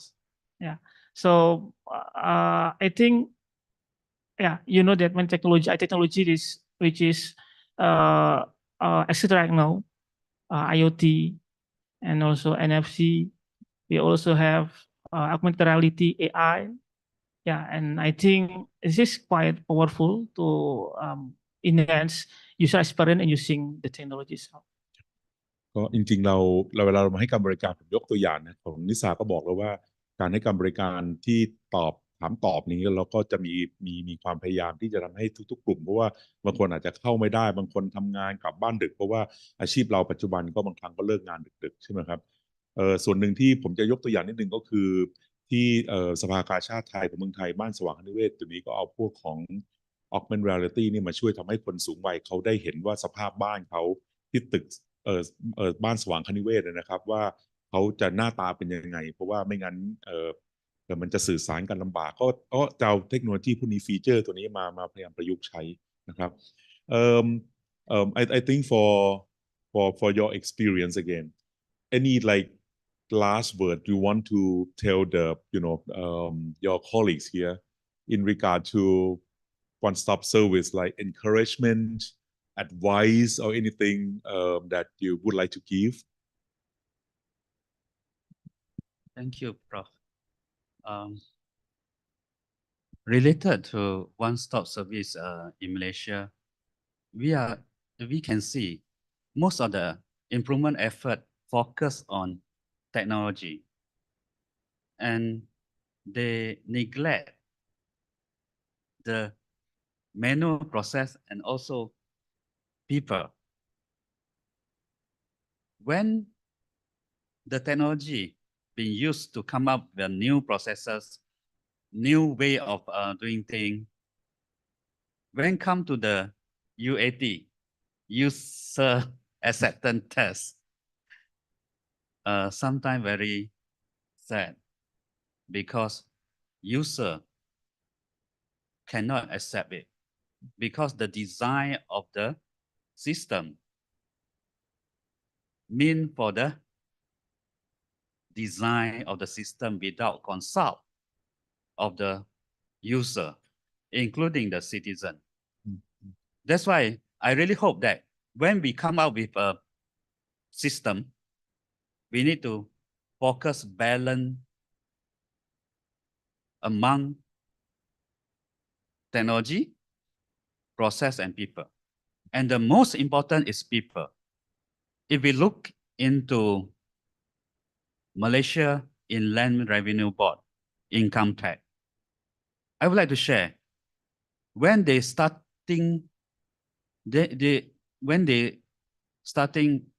So I think, you know that when technology is which is etc. now, IoT and also NFC. We also have augmented reality, AI. And I think this is quite powerful to enhance user experience and using the technologies. ก็จริงๆเวลาเรามาให้การบริการผมยกตัวอย่างนะของนิสาก็บอกแล้วว่าการให้การบริการที่ถามตอบนี้เราก็จะมีความพยายามที่จะทำให้ทุกๆกลุ่มเพราะว่าบางคนอาจจะเข้าไม่ได้บางคนทำงานกลับบ้านดึกเพราะว่าอาชีพเราปัจจุบันก็บางครั้งก็เลิกงานดึกๆใช่ไหมครับส่วนหนึ่งที่ผมจะยกตัวอย่างนิดนึงก็คือที่สภากาชาดไทยของเมืองไทยบ้านสว่างคณิเวศตัวนี้ก็เอาพวกของ augmented reality นี่มาช่วยทำให้คนสูงวัยเขาได้เห็นว่าสภาพบ้านเขาที่ตึกบ้านสว่างคณิเวศนะครับว่าเขาจะหน้าตาเป็นยังไงเพราะว่าไม่งั้นมันจะสื่อสารกันลำบากก็จะเอาเทคโนโลยีพวกนี้ฟีเจอร์ตัวนี้มาพยายามประยุกต์ใช้นะครับ I think for your experience again any like last word you want to tell the your colleagues here in regard to one-stop service like encouragement advice or anything that you would like to give? Thank you, Prof. Related to one-stop service in Malaysia, we can see most of the improvement effort focus on technology, and they neglect the manual process and also people. When the technology being used to come up with new processes, new way of doing things, when come to the UAT, user acceptance test, sometimes very sad because user cannot accept it because the design of the system mean for the design of the system without consult of the user, including the citizen. That's why I really hope that when we come out with a system, we need to focus balance among technology, process, and people. And the most important is people. If we look into Malaysia Inland Revenue Board income tax, I would like to share when they starting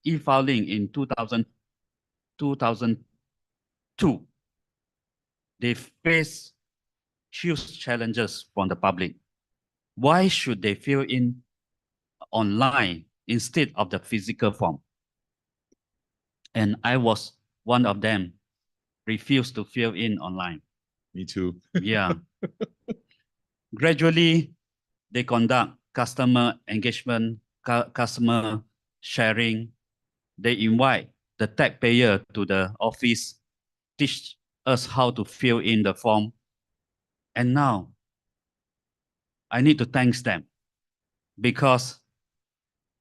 e-filing in 2002, they face huge challenges from the public. Why should they fill in online instead of the physical form? And I was one of them, refused to fill in online. Me too. Yeah. Gradually, they conduct customer engagement, customer sharing. They invite the taxpayer to the office, teach us how to fill in the form. And now, I need to thank them because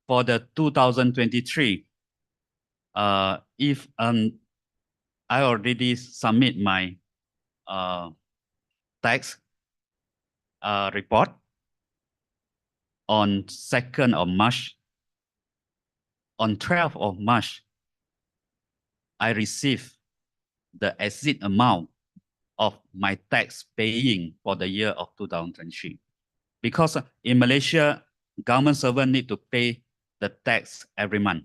for the 2023, if I already submit my tax report on 2nd of March. On 12th of March, I received the exit amount of my tax paying for the year of 2023. Because in Malaysia, government servant need to pay the tax every month.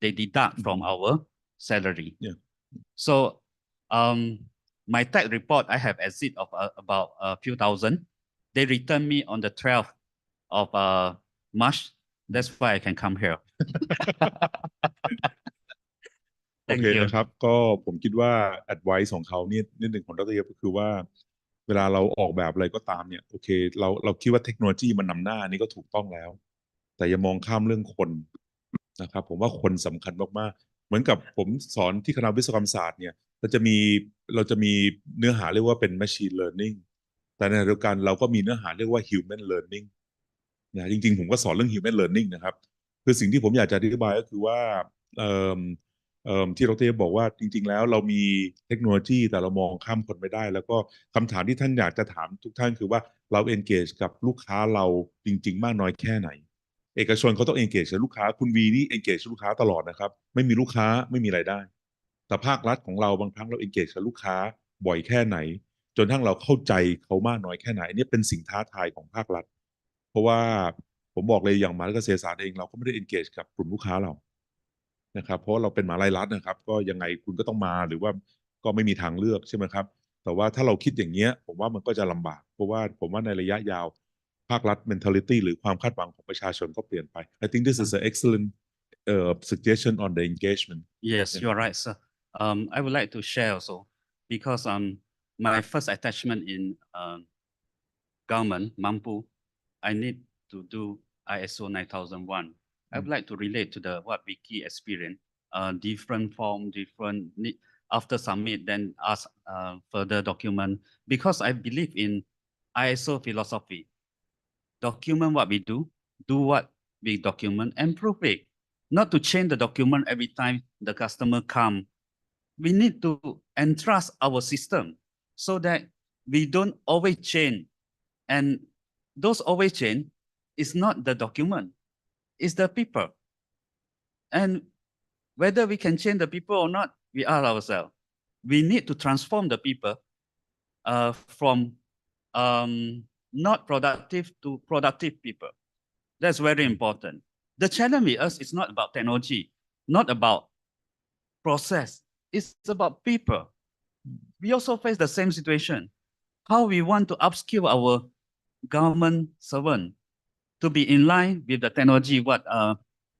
They deduct from our salary. Yeah. So my tax report, I have exit of about a few thousand. They return me on the 12th of March. That's why I can come here. โอเคนะครับก็ผมคิดว่า advice ของเขานี่นิดหนึ่งของดร.ก็คือว่าเวลาเราออกแบบอะไรก็ตามเนี่ยโอเคเราคิดว่าเทคโนโลยีมันนำหน้านี่ก็ถูกต้องแล้วแต่อย่ามองข้ามเรื่องคนนะครับผมว่าคนสำคัญมากๆเหมือนกับผมสอนที่คณะวิศวกรรมศาสตร์เนี่ยเราจะมีเนื้อหาเรียกว่าเป็น machine learning แต่ในเดียวกันเราก็มีเนื้อหาเรียกว่า human learning นะจริงๆผมก็สอนเรื่อง human learning นะครับคือสิ่งที่ผมอยากจะอธิบายก็คือว่าที่ดร.บอกว่าจริงๆแล้วเรามีเทคโนโลยีแต่เรามองข้ามคนไม่ได้แล้วก็คำถามที่ท่านอยากจะถามทุกท่านคือว่าเรา engage กับลูกค้าเราจริงๆมากน้อยแค่ไหน เอกชนเขาต้อง engage กับลูกค้าคุณวีนี่ engage ลูกค้าตลอดนะครับไม่มีลูกค้าไม่มีรายได้แต่ภาครัฐของเราบางครั้งเรา engage กับลูกค้าบ่อยแค่ไหนจนทั้งเราเข้าใจเขามากน้อยแค่ไหนนี่เป็นสิ่งท้าทายของภาครัฐเพราะว่าผมบอกเลยอย่างมหาวิทยาลัยเกษตรศาสตร์เองเราก็ไม่ได้ engage กับกลุ่มลูกค้าเรานะครับเพราะเราเป็นมหาลัยรัฐนะครับก็ยังไงคุณก็ต้องมาหรือว่าก็ไม่มีทางเลือกใช่ไหมครับแต่ว่าถ้าเราคิดอย่างเงี้ยผมว่ามันก็จะลำบากเพราะว่าผมว่าในระยะยาวภาครัฐ mentality หรือความคาดหวังของประชาชนก็เปลี่ยนไป I think this is an excellent suggestion on the engagement. Yes, Yeah. you're right, sir. I would like to share also because my first attachment in government, Mampu, I need to do ISO 9001. I would like to relate to the what Vicky experienced, different form, different after submit, then ask further document because I believe in ISO philosophy. Document what we do what we document and prove it. Not to change the document every time the customer come. We need to entrust our system so that we don't always change. And those always change is not the document, it's the people. And whether we can change the people or not, we are ourselves. We need to transform the people from not productive to productive people. That's very important. The challenge with us is not about technology, not about process. It's about people. We also face the same situation. How we want to upskill our government servant to be in line with the technology what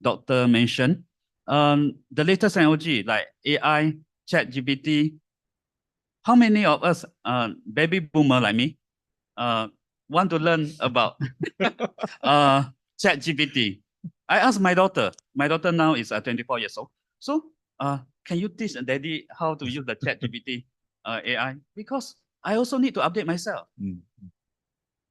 Doctor mentioned. The latest technology like AI, ChatGPT. How many of us, baby boomer like me, want to learn about ChatGPT? I asked my daughter. My daughter now is 24 years old. So, can you teach Daddy how to use the ChatGPT AI? Because I also need to update myself.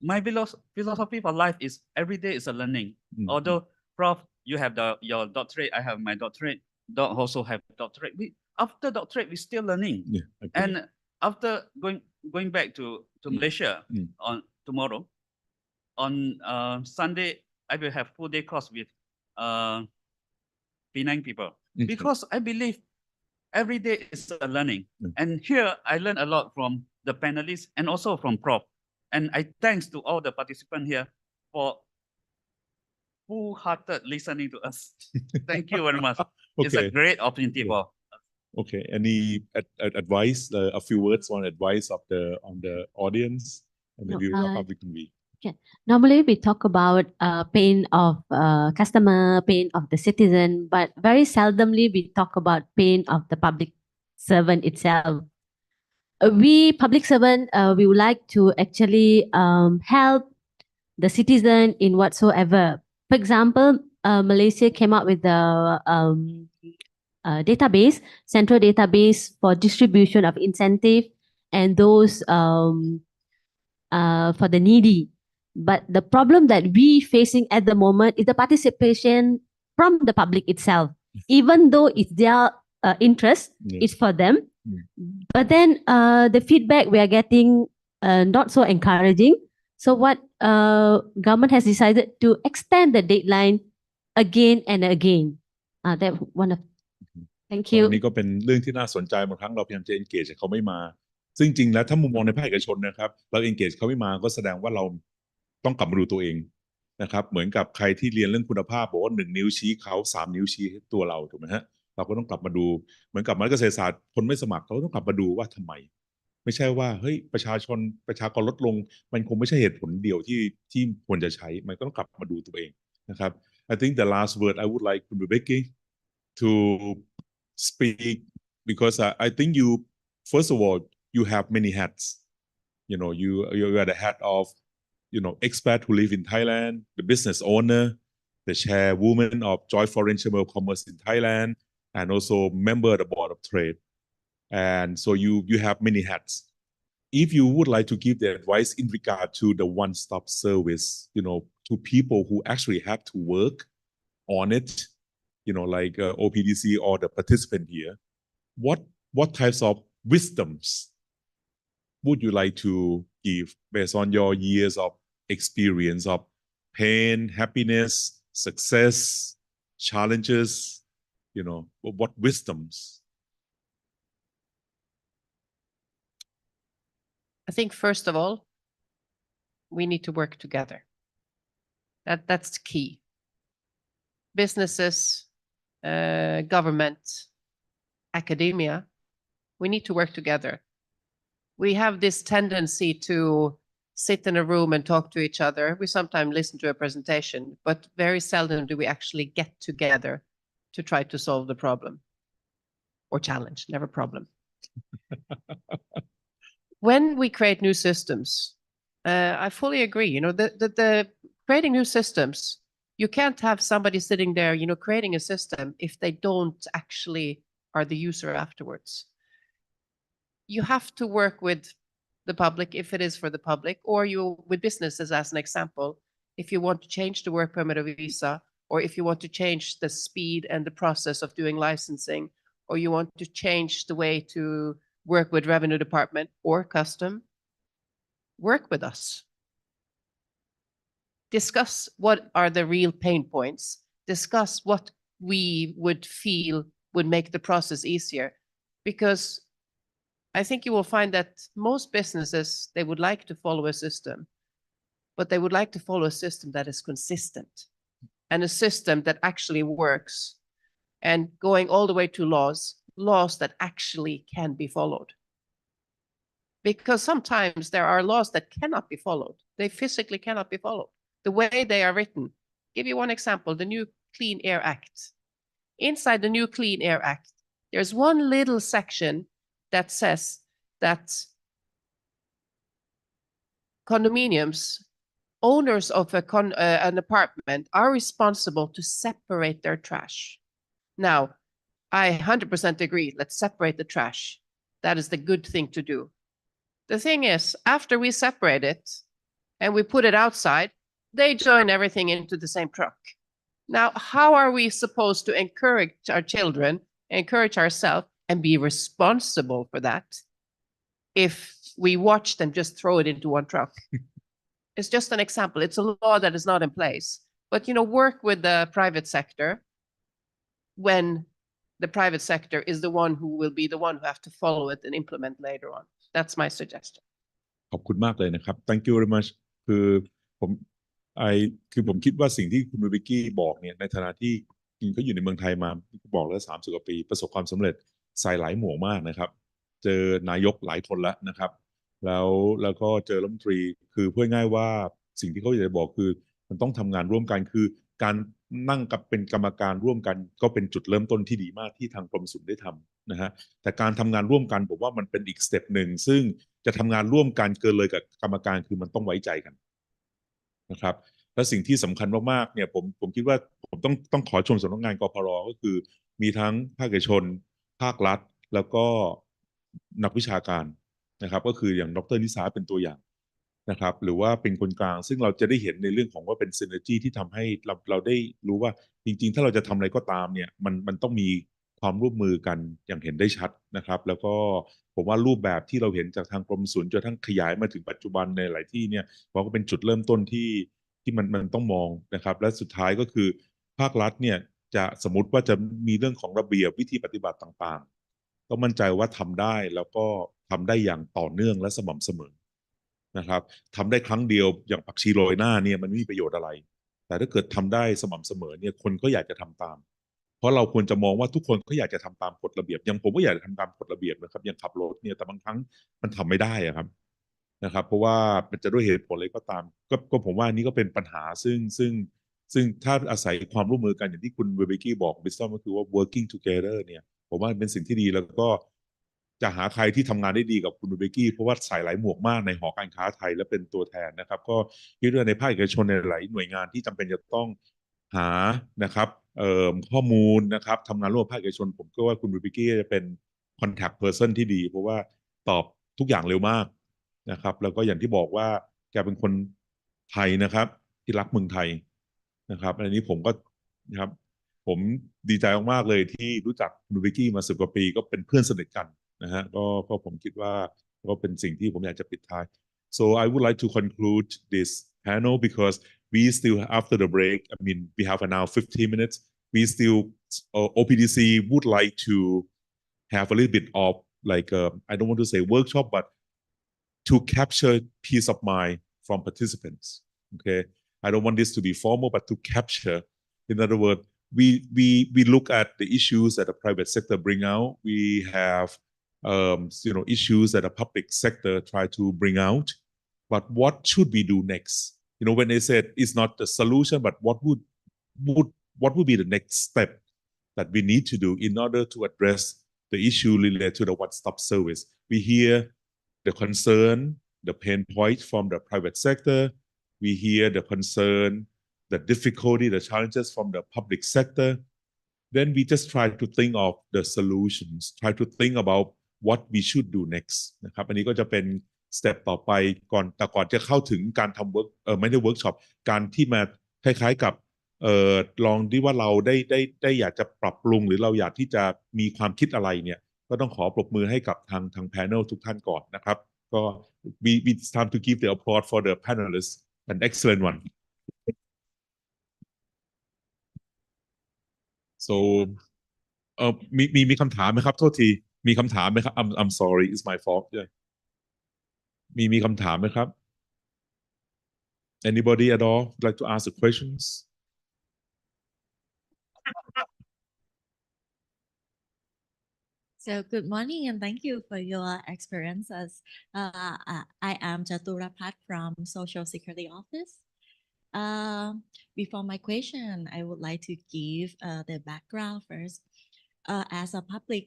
My philosophy for life is every day is a learning. Although, Prof, you have your doctorate, I have my doctorate. Doc also have doctorate. After doctorate, we're still learning. Yeah, okay. And after going back to Malaysia on tomorrow, on Sunday, I will have full day course with Penang people because I believe every day is a learning. And here I learn a lot from the panelists and also from Prof. And I thanks to all the participants here for full-hearted listening to us. Thank you very much. It's a Okay. great opportunity for Okay. Any advice? A few words on advice of on the audience, and maybe how we can be. Normally we talk about pain of customer, pain of the citizen, but very seldomly we talk about pain of the public servant itself. We public servant, we would like to actually help the citizen in whatsoever. For example, Malaysia came up with the database, central database for distribution of incentive and those for the needy. But the problem that we facing at the moment is the participation from the public itself. Even though it's their interest, it's for them. But then the feedback we are getting not so encouraging. So what government has decided to extend the deadline again and again. That one of. Thank อั you. นนี้ก็เป็นเรื่องที่น่าสนใจบางครั้งเราพยายามจะ engage เขาไม่มา ซึ่งจริงแล้วถ้ามุมมองในภาคเอกชนนะครับเรา engage เขาไม่มาก็แสดงว่าเราต้องกลับมาดูตัวเองนะครับเหมือนกับใครที่เรียนเรื่องคุณภาพบอกว่า1 นิ้วชี้เขา3 นิ้วชี้ตัวเราถูกไหมฮะเราก็ต้องกลับมาดูเหมือนกับมหาวิทยาลัยเกษตรศาสตร์คนไม่สมัครเราต้องกลับมาดูว่าทำไมไม่ใช่ว่าเฮ้ยประชากรลดลงมันคงไม่ใช่เหตุผลเดียวที่ควรจะใช้มันก็ต้องกลับมาดูตัวเองนะครับ I think the last word I would like Becky to speak because I think you first of all you have many hats. You know, you are the head of, expat who live in Thailand, the business owner, the chairwoman of Joint Foreign Chamber of Commerce in Thailand, and also member of the Board of Trade. And so you have many hats. If you would like to give the advice in regard to the one-stop service, to people who actually have to work on it, like OPDC or the participant here, what types of wisdoms would you like to give based on your years of experience of pain, happiness, success, challenges, what wisdoms? I think first of all, we need to work together. That's key. Businesses, government, academia, we need to work together. We have this tendency to sit in a room and talk to each other. We sometimes listen to a presentation, but very seldom do we actually get together to try to solve the problem or challenge, never problem. When we create new systems, I fully agree. The creating new systems, you can't have somebody sitting there, creating a system if they don't actually are the user afterwards. You have to work with the public if it is for the public, or with businesses as an example. If you want to change the work permit or visa, or if you want to change the speed and the process of doing licensing, or you want to change the way to work with revenue department or custom, work with us. Discuss what are the real pain points. Discuss what we would feel would make the process easier. Because I think you will find that most businesses, they would like to follow a system, but they would like to follow a system that is consistent and a system that actually works, and going all the way to laws that actually can be followed. Because sometimes there are laws that cannot be followed. They physically cannot be followed the way they are written. Give you one example, the new Clean Air Act. Inside the new Clean Air Act, there's one little section that says that condominiums, owners of an apartment, are responsible to separate their trash. Now, I 100% agree. Let's separate the trash. That is the good thing to do. The thing is, after we separate it and we put it outside, they join everything into the same truck. Now, how are we supposed to encourage our children, encourage ourselves, and be responsible for that if we watch them just throw it into one truck? It's just an example. It's a law that is not in place. But, work with the private sector when the private sector is the one who will be the one who have to follow it and implement later on. That's my suggestion. ขอบคุณมากเลยนะครับ Thank you very much คือผมคิดว่าสิ่งที่คุณวิกกี้บอกเนี่ยในฐานะที่จริงเขาอยู่ในเมืองไทยมาบอกแล้ว30 กว่าปีประสบความสำเร็จใส่หลายหมวกมากนะครับเจอนายกหลายคนแล้วนะครับแล้วก็เจอรัฐมนตรีคือพูดง่ายว่าสิ่งที่เขาอยากจะบอกคือมันต้องทำงานร่วมกันคือการนั่งกับเป็นกรรมการร่วมกันก็เป็นจุดเริ่มต้นที่ดีมากที่ทางกรมศุลได้ทำนะฮะแต่การทำงานร่วมกันผมว่ามันเป็นอีกสเต็ปหนึ่งซึ่งจะทำงานร่วมกันเกินเลยกับกรรมการคือมันต้องไว้ใจกันนะครับและสิ่งที่สำคัญมากๆเนี่ยผมคิดว่าผมต้องขอชมสำนักงานกพร.ก็คือมีทั้งภาคเอกชนภาครัฐแล้วก็นักวิชาการนะครับก็คืออย่างดร.นิสาเป็นตัวอย่างนะครับหรือว่าเป็นคนกลางซึ่งเราจะได้เห็นในเรื่องของว่าเป็นซินเนอร์จีที่ทำให้เราได้รู้ว่าจริงๆถ้าเราจะทำอะไรก็ตามเนี่ยมันต้องมีความร่วมมือกันอย่างเห็นได้ชัดนะครับแล้วก็ผมว่ารูปแบบที่เราเห็นจากทางกรมศุลจนทั้งขยายมาถึงปัจจุบันในหลายที่เนี่ยเราก็เป็นจุดเริ่มต้นที่มันต้องมองนะครับและสุดท้ายก็คือภาครัฐเนี่ยจะสมมติว่าจะมีเรื่องของระเบียบวิธีปฏิบัติต่างๆต้องมั่นใจว่าทำได้แล้วก็ทำได้อย่างต่อเนื่องและสม่ำเสมอนะครับทำได้ครั้งเดียวอย่างผักชีโรยหน้าเนี่ยมันไม่มีประโยชน์อะไรแต่ถ้าเกิดทำได้สม่ำเสมอเนี่ยคนก็อยากจะทำตามเพราะเราควรจะมองว่าทุกคนก็อยากจะทำตามกฎระเบียบอย่างผมก็อยากจะทำตามกฎระเบียบนะครับอย่างขับรถเนี่ยแต่บางครั้งมันทำไม่ได้ครับนะครับเพราะว่ามันจะด้วยเหตุผลอะไรก็ตามก็ผมว่านี่ก็เป็นปัญหาซึ่งถ้าอาศัยความร่วมมือกันอย่างที่คุณเวเบกี้บอกบิสตัมก็คือว่า working together เนี่ยผมว่าเป็นสิ่งที่ดีแล้วก็จะหาใครที่ทำงานได้ดีกับคุณเวเบกี้เพราะว่าใส่หลายหมวกมากในหอการค้าไทยและเป็นตัวแทนนะครับก็คิดว่าในภาคเอกชนในหลายหน่วยงานที่จำเป็นจะต้องหานะครับข้อมูลนะครับทำงานร่วมภาคเอกชนผมก็ว่าคุณเวเบกี้จะเป็น contact person ที่ดีเพราะว่าตอบทุกอย่างเร็วมากนะครับแล้วก็อย่างที่บอกว่าแกเป็นคนไทยนะครับที่รักเมืองไทยนะครับอันนี้ผมก็นะครับผมดีใจมากๆเลยที่รู้จักคุณวิกกี้มา10 กว่าปีก็เป็นเพื่อนสนิทกันนะฮะก็ผมคิดว่าก็เป็นสิ่งที่ผมอยากจะปิดท้าย so I would like to conclude this panel because we still, after the break, I mean, we have now 15 minutes. We still, OPDC would like to have a little bit of like, I don't want to say workshop, but to capture peace of mind from participants. Okay, I don't want this to be formal, but to capture. In other words, we look at the issues that the private sector bring out. We have issues that the public sector try to bring out. But what should we do next? When they said it's not the solution, but what would be the next step that we need to do in order to address the issue related to the one-stop service? We hear the concern, the pain point from the private sector. We hear the concern, the difficulty, the challenges from the public sector. Then we just try to think of the solutions, try to think about what we should do next นะครับอันนี้ก็จะเป็นสเต็ปต่อไปก่อนจะเข้าถึงการทำไม่ได้เวิร์กช็อปการที่มาคล้ายๆกับลองที่ว่าเราได้อยากจะปรับปรุงหรือเราอยากที่จะมีความคิดอะไรเนี่ยก็ต้องขอปรบมือให้กับทาง panel ทุกท่านก่อนนะครับก็ it's time to give the applause for the panelists an excellent one so มีคำถามไหมครับโทษทีมีคำถามไหมครับ I'm sorry it's my fault yeah. มีคำถามไหมครับ anybody at all like to ask the questions So good morning and thank you for your experiences. I am Jaturapat from Social Security Office. Before my question, I would like to give the background first. As a public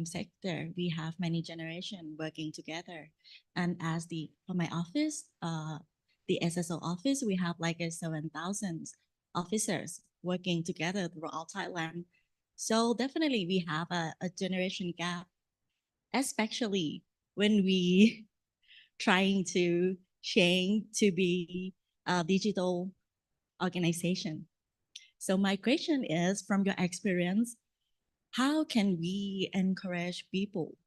sector, we have many generations working together. And as for my office, the SSO office, we have like 7,000 officers working together throughout Thailand. So definitely we have a generation gap, especially when we trying to change to be a digital organization. So my question is, from your experience, how can we encourage people?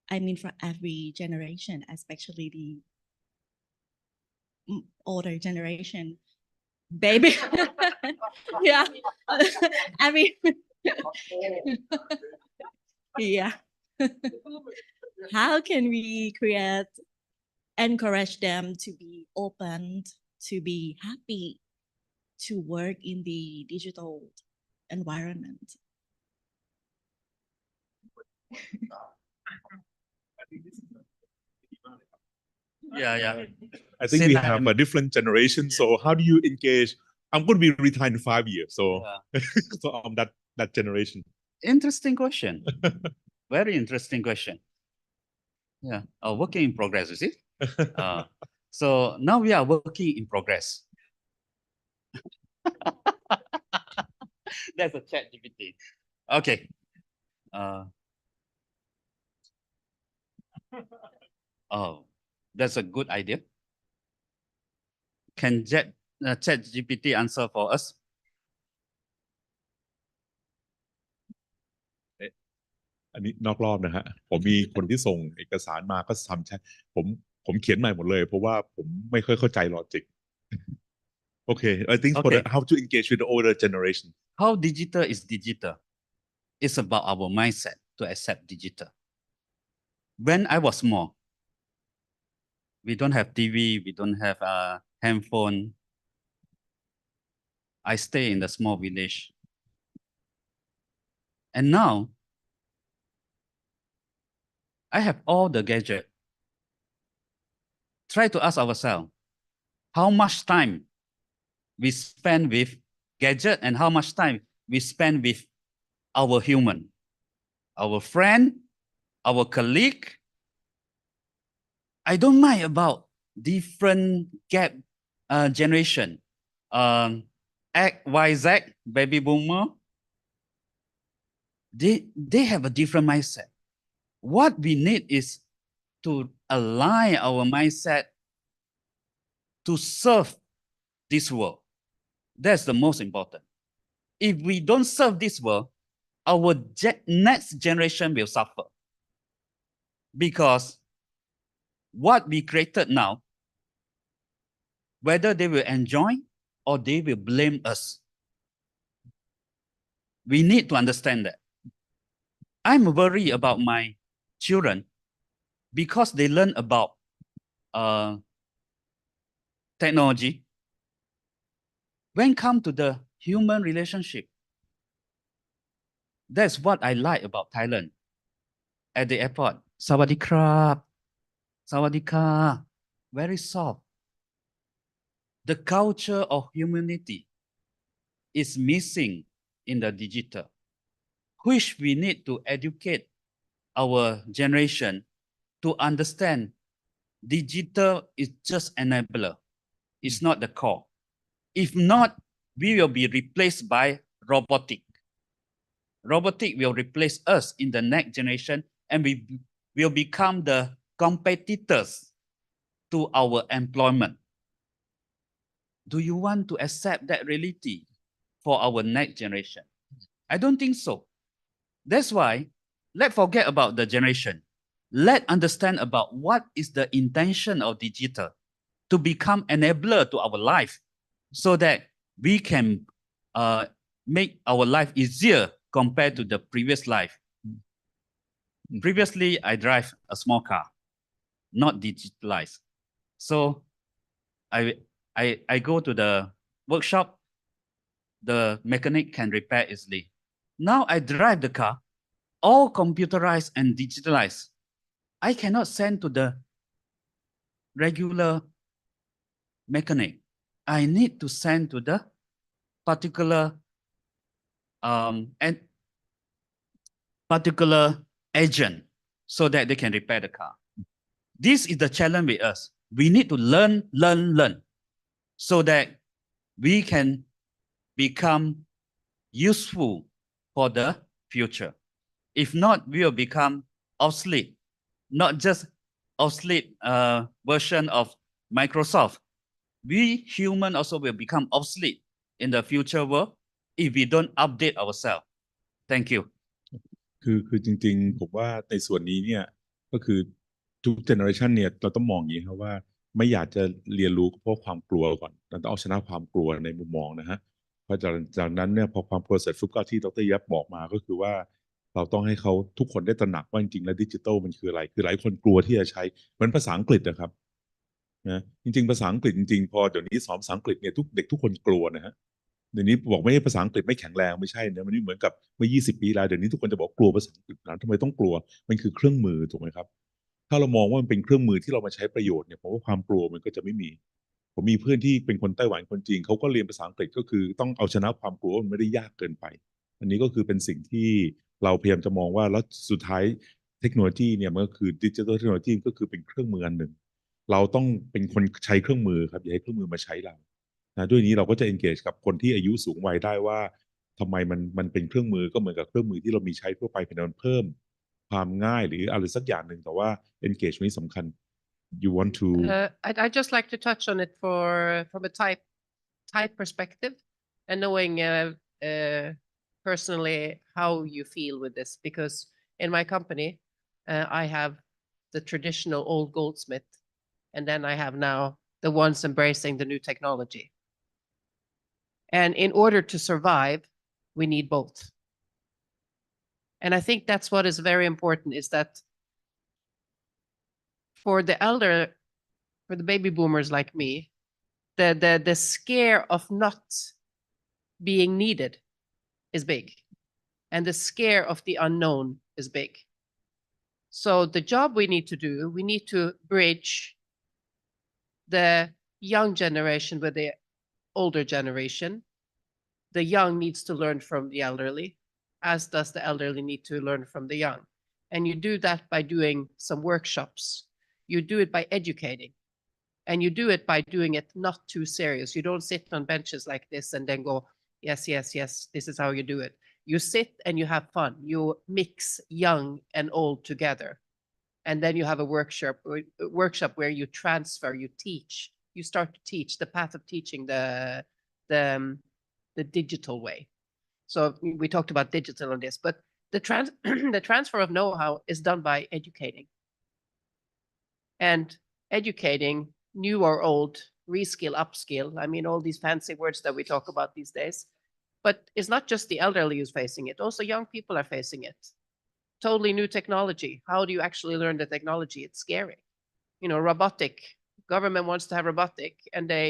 I mean, for every generation, especially the older generation, baby. Yeah. Every yeah. How can we encourage them to be open, to be happy, to work in the digital environment? Yeah. I think we have a different generation. So how do you engage? I'm going to be retired in 5 years. So, so I'm that generation. Interesting question. Very interesting question. Yeah, working in progress, you see. So now we are working in progress. That's a chat GPT. Okay. That's a good idea. Can chat GPT answer for us? อันนี้นอกรอบนะฮะผมมีคนที่ส่งเอกสารมาก็ทำใช่ผมเขียนใหม่หมดเลยเพราะว่าผมไม่ค่อยเข้าใจลอจิก Okay, I think for how to engage with the older generation. How digital is digital? It's about our mindset to accept digital. When I was small, we don't have TV, we don't have a handphone. I stay in the small village. And now, I have all the gadget. Try to ask ourselves, how much time we spend with gadget and how much time we spend with our human, our friend, our colleague. I don't mind about different gap generation. X, Y, Z, baby boomer. They have a different mindset. What we need is to align our mindset to serve this world. That's the most important. If we don't serve this world, our next generation will suffer. Because what we created now whether they will enjoy or they will blame us. We need to understand that. I'm worried about my children because they learn about technology. When come to the human relationship, that's what I like about Thailand. At the airport, Sawadee krap, Sawadee ka, very soft. The culture of humanity is missing in the digital, which we need to educate our generation to understand digital is just enabler. It's not the core. If not, we will be replaced by robotic. Robotic will replace us in the next generation, and we will become the competitors to our employment. Do you want to accept that reality for our next generation? I don't think so. That's why let's forget about the generation. Let's understand about what is the intention of digital to become enabler to our life so that we can make our life easier compared to the previous life. Previously, I drive a small car, not digitalized. So I go to the workshop, the mechanic can repair easily. Now I drive the car, all computerized and digitalized. I cannot send to the regular mechanic. I need to send to the particular agent so that they can repair the car. This is the challenge with us. We need to learn so that we can become useful for the future. If not, we will become obsolete, not just obsolete version of Microsoft. We human also will become obsolete in the future world if we don't update ourselves. Thank you. คือจริงๆผมว่าในส่วนนี้เนี่ยก็คือทุกเจเนอเรชันเนี่ยเราต้องมองอย่างนี้ครับว่าไม่อยากจะเรียนรู้เพราะความกลัวก่อนเราต้องเอาชนะความกลัวในมุมมองนะฮะเพราะจากนั้นเนี่ยพอความกลัวเสร็จฟุบก็ที่ดร.ยับบอกมาก็คือว่าเราต้องให้เขาทุกคนได้ตระหนักว่าจริงๆแล้วดิจิทัลมันคืออะไรคือหลายคนกลัวที่จะใช้เหมือนภาษาอังกฤษนะครับนะจริงๆภาษาอังกฤษจริงๆพอเดี๋ยวนี้สอนภาษาอังกฤษเนี่ยเด็กทุกคนกลัวนะฮะเดี๋ยวนี้บอกไม่ใช่ภาษาอังกฤษไม่แข็งแรงไม่ใช่นะมันไม่เหมือนกับเมื่อ20 ปีแล้วเดี๋ยวนี้ทุกคนจะบอกกลัวภาษาอังกฤษนะทำไมต้องกลัวมันคือเครื่องมือถูกไหมครับถ้าเรามองว่ามันเป็นเครื่องมือที่เรามาใช้ประโยชน์เนี่ยผมว่าความกลัวมันก็จะไม่มีผมมีเพื่อนที่เป็นคนไต้หวันคนจีนเขาก็เรียนภาษาอังกฤษก็คือต้องเอาชนะความกลัวมันไม่ได้ยากเกินไปอันนี้ก็คือเป็นสิ่งที่เราพยายามจะมองว่าแล้วสุดท้ายเทคโนโลยีเนี่ยมันก็คือดิจิทัลเทคโนโลยีก็คือเป็นเครื่องมืออันหนึ่งเราต้องเป็นคนใช้เครื่องมือครับอย่าให้เครื่องมือมาใช้เราด้วยนี้เราก็จะ engage กับคนที่อายุสูงวัยได้ว่าทำไมมันเป็นเครื่องมือก็เหมือนกับเครื่องมือที่เรามีใช้ทั่วไปเพียงแต่มันเพิ่มความง่ายหรืออะไรสักอย่างหนึ่งแต่ว่า engage นี้สำคัญ you want to I'd just like to touch on it from a Thai perspective and knowing personally how you feel with this because in my company I have the traditional old goldsmith and then I have now the ones embracing the new technology. And in order to survive, we need both. And I think that's what is very important is that for the baby boomers like me, the scare of not being needed is big. And the scare of the unknown is big. So the job we need to do, we need to bridge the young generation with the older generation. The young needs to learn from the elderly, as does the elderly need to learn from the young. And you do that by doing some workshops. You do it by educating. And you do it by doing it not too serious. You don't sit on benches like this and then go, yes, yes, yes, this is how you do it. You sit and you have fun. You mix young and old together. And then you have a workshop where you transfer, you teach. You start to teach the path of teaching the digital way. So we talked about digital on this, but the transfer of know-how is done by educating. And educating, new or old, reskill, upskill. I mean, all these fancy words that we talk about these days. But it's not just the elderly who's facing it. Also, young people are facing it. Totally new technology. How do you actually learn the technology? It's scary. Robotic. Government wants to have robotic, and they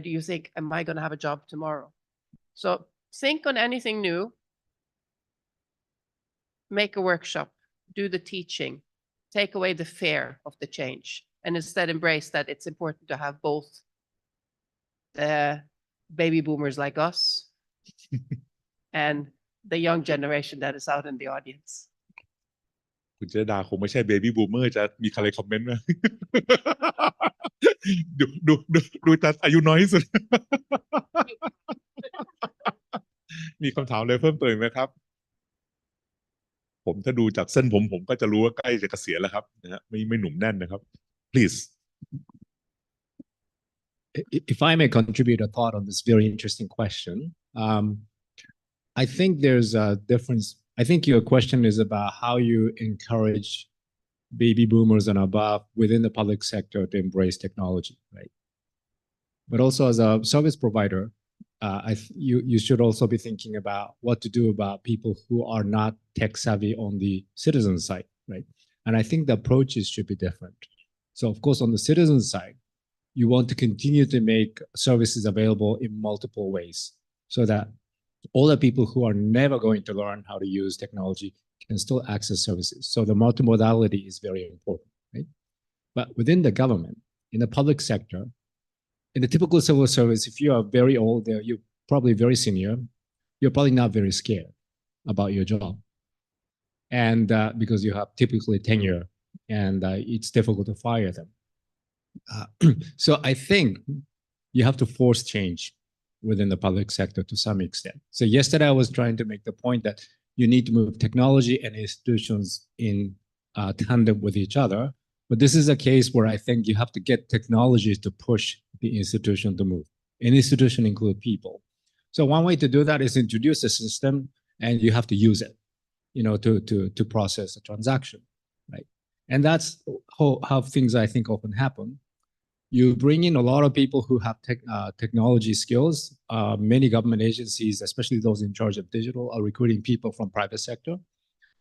do you think, am I going to have a job tomorrow? So think on anything new. Make a workshop. Do the teaching. Take away the fear of the change, and instead embrace that it's important to have both the baby boomers like us and the young generation that is out in the audience. คุณเจษฎาคงไม่ใช่เบบี้บูมเมอร์จะมีใครคอมเมนต์ไหม ดูแต่อายุน้อยที่สุด มีคำถามอะไรเพิ่มเติมไหมครับผมถ้าดูจากเส้นผมก็จะรู้ว่าใกล้จะเกษียณแล้วครับนะฮะไม่หนุ่มแน่นนะครับ please if I may contribute a thought on this very interesting question, I think there's a difference. I think your question is about how you encourage baby boomers and above within the public sector to embrace technology, right? But also as a service provider, you should also be thinking about what to do about people who are not tech savvy on the citizen side, right? And I think the approaches should be different. So of course, on the citizen side, you want to continue to make services available in multiple ways so that all the people who are never going to learn how to use technology can still access services. So the multimodality is very important, right? But within the government, in the public sector, in the typical civil service, if you are very old, you're probably very senior, you're probably not very scared about your job. And because you have typically tenure and it's difficult to fire them. So I think you have to force change within the public sector to some extent. So yesterday I was trying to make the point that you need to move technology and institutions in tandem with each other. But this is a case where I think you have to get technologies to push the institution to move. An institution include people. So one way to do that is introduce a system and you have to use it, to process a transaction, right? And that's how things I think often happen. You bring in a lot of people who have technology skills. Many government agencies, especially those in charge of digital, are recruiting people from private sector.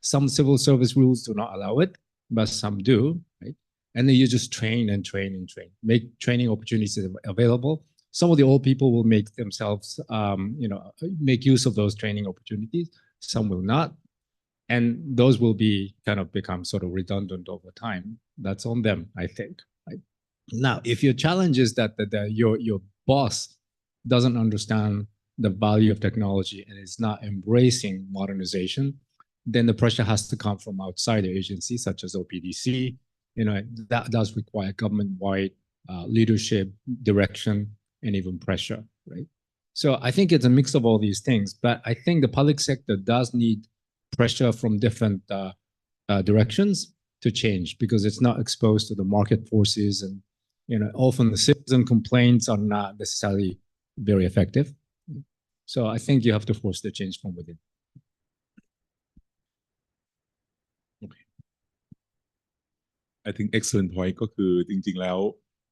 Some civil service rules do not allow it, but some do, right? And then you just train and train and train, make training opportunities available. Some of the old people will make themselves, make use of those training opportunities. Some will not. And those will kind of become sort of redundant over time. That's on them, I think. Right? Now, if your challenge is that your boss doesn't understand the value of technology and is not embracing modernization, then the pressure has to come from outside the agency, such as OPDC. That does require government-wide leadership, direction, and even pressure, right? So I think it's a mix of all these things, but I think the public sector does need pressure from different directions to change because it's not exposed to the market forces and often the citizen complaints are not necessarily very effective. So I think you have to force the change from within. I think excellent point ก็คือจริงๆแล้ว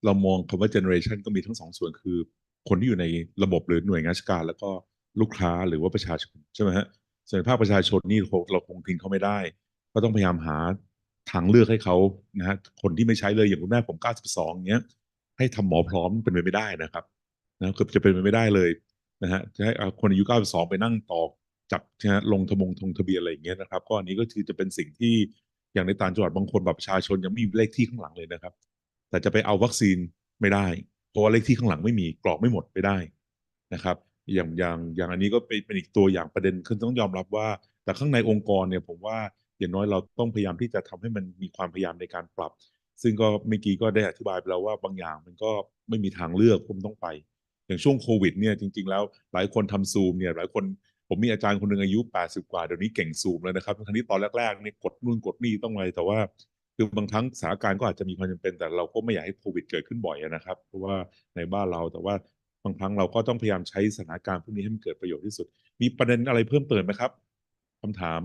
เรามองคำว่า generation ก็มีทั้งสองส่วนคือคนที่อยู่ในระบบหรือหน่วยงานราชการแล้วก็ลูกค้าหรือว่าประชาชนใช่ไหมฮะส่วนภาคประชาชนนี่เราคงทิ้งเขาไม่ได้ก็ต้องพยายามหาทางเลือกให้เขานะฮะคนที่ไม่ใช้เลยอย่างคุณแม่ผม92เงี้ยให้ทำหมอพร้อมเป็นไปไม่ได้นะครับนะคือจะเป็นไปไม่ได้เลยนะฮะจะให้คนอายุ92ไปนั่งต่อจับลงทะเบียนอะไรอย่างเงี้ยนะครับก็อันนี้ก็คือจะเป็นสิ่งที่อย่างในต่างจังหวัดบางคนแบบประชาชนยังไม่มีเลขที่ข้างหลังเลยนะครับแต่จะไปเอาวัคซีนไม่ได้เพราะว่าเลขที่ข้างหลังไม่มีกรอกไม่หมดไปได้นะครับอย่างอันนี้ก็เป็นอีกตัวอย่างประเด็นคือต้องยอมรับว่าแต่ข้างในองค์กรเนี่ยผมว่าอย่างน้อยเราต้องพยายามที่จะทำให้มันมีความพยายามในการปรับซึ่งก็เมื่อกี้ก็ได้อธิบายไปแล้วว่าบางอย่างมันก็ไม่มีทางเลือกผมต้องไปอย่างช่วงโควิดเนี่ยจริงๆแล้วหลายคนทำซูมเนี่ยหลายคนผมมีอาจารย์คนหนึ่งอายุ80กว่าเดี๋ยวนี้เก่งซูมแล้วนะครับทั้งที่ตอนแรกๆนี่กดนู่นกดนี่ต้องอะไรแต่ว่าคือบางครั้งสถานการณ์ก็อาจจะมีความจำเป็นแต่เราก็ไม่อยากให้โควิดเกิดขึ้นบ่อยนะครับเพราะว่าในบ้านเราแต่ว่าบางครั้งเราก็ต้องพยายามใช้สถานการณ์พวกนี้ให้มันเกิดประโยชน์ที่สุดมีประเด็นอะไรเพิ่มเติมไหมครับคำถาม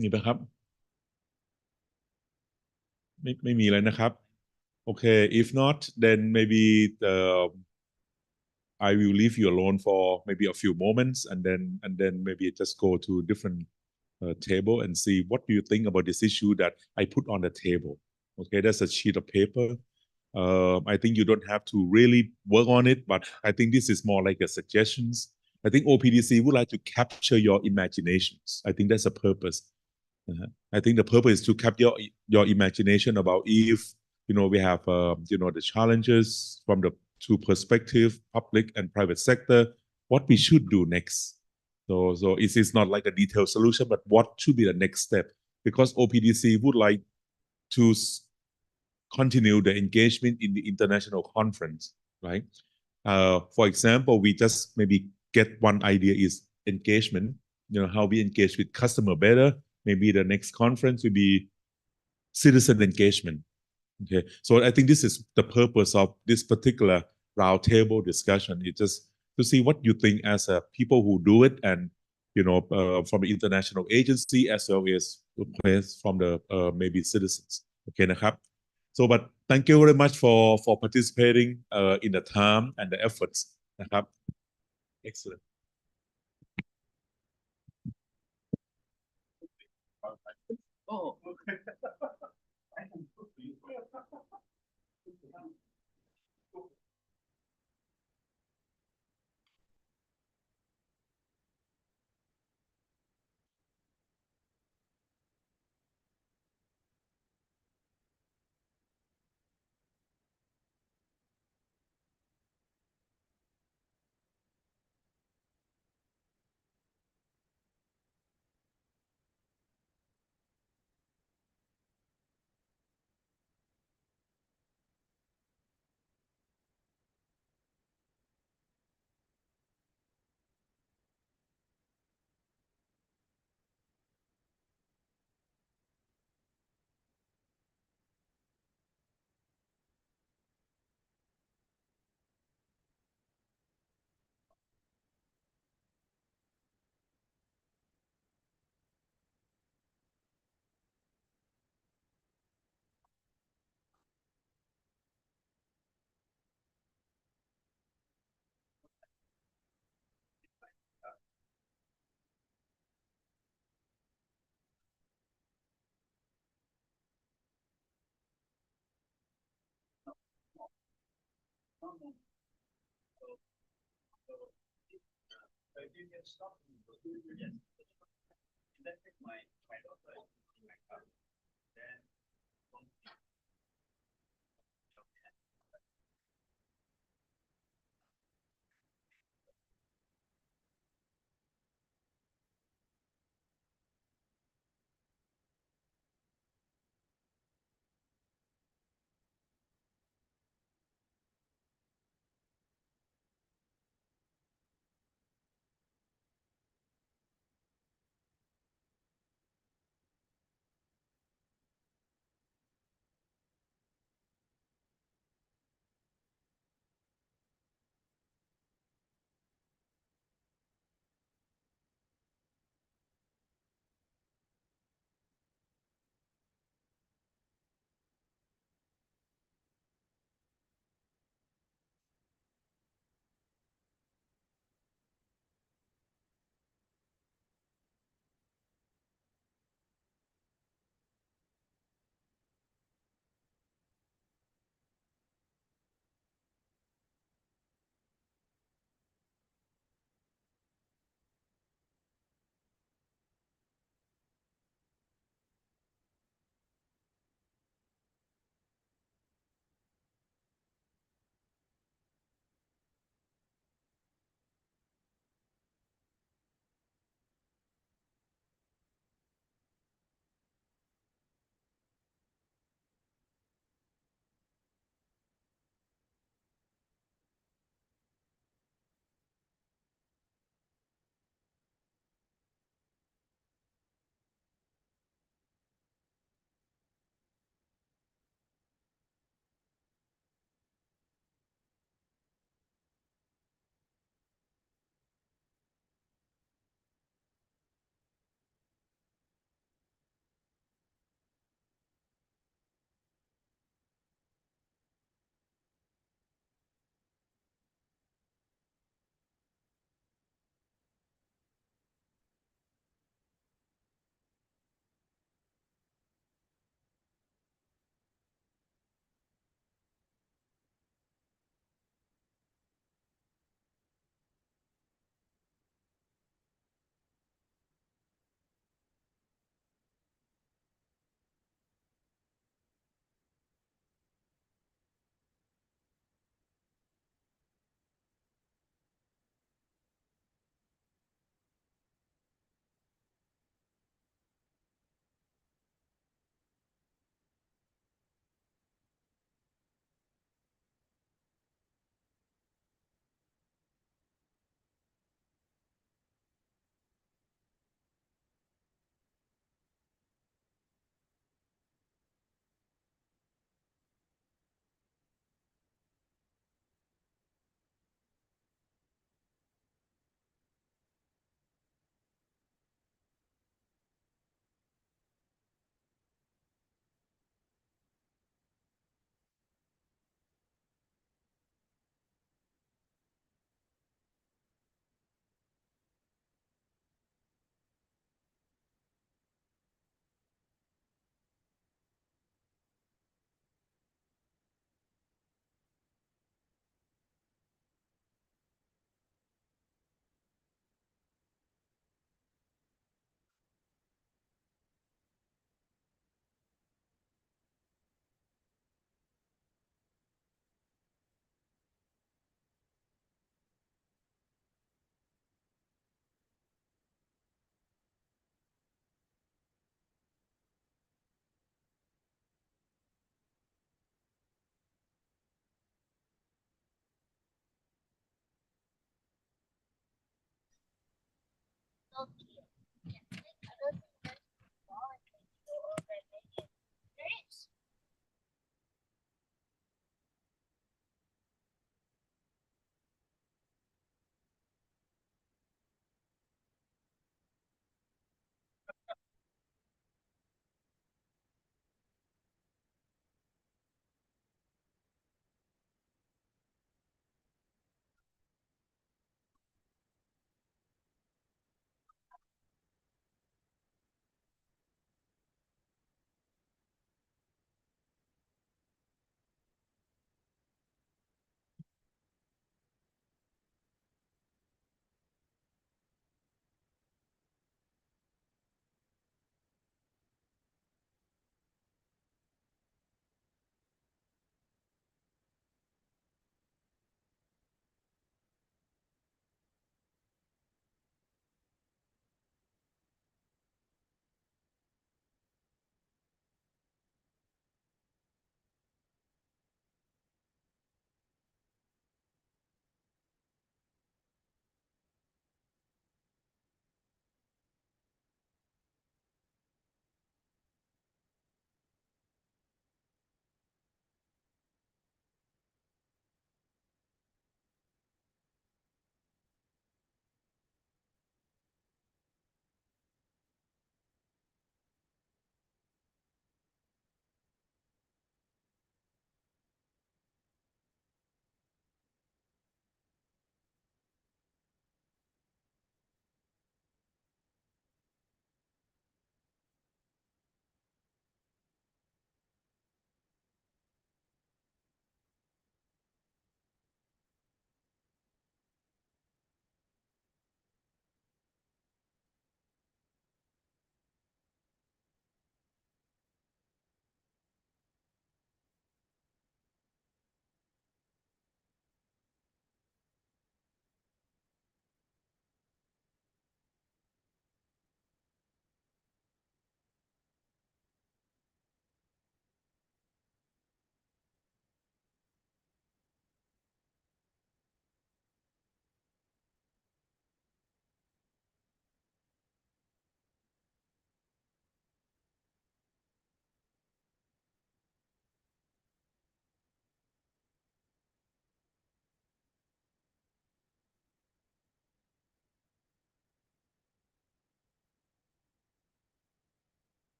มีไหมครับไม่มีเลยนะครับ Okay, if not, then maybe I will leave you alone for maybe a few moments, and then maybe just go to different table and see what do you think about this issue that I put on the table. Okay, that's a sheet of paper. I think you don't have to really work on it, but I think this is more like a suggestions. I think OPDC would like to capture your imaginations. I think that's a purpose. I think the purpose is to capture your imagination about if we have the challenges from the two perspective, public and private sector, what we should do next. So it is not like a detailed solution, but what should be the next step? Because OPDC would like to continue the engagement in the international conference, right? For example, we just maybe get one idea is engagement, how we engage with customer better. Maybe the next conference will be citizen engagement. Okay, so I think this is the purpose of this particular roundtable discussion. It's just to see what you think as people who do it, and from the international agency as well as requests from the maybe citizens. Okay,นะครับ. So, but thank you very much for participating in the time and the efforts. นะครับ. Excellent. Oh, okay.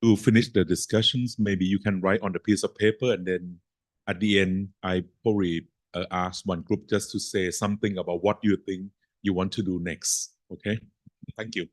to finish the discussions, maybe you can write on the piece of paper, and then at the end, I probably ask one group just to say something about what you think you want to do next. Okay, thank you.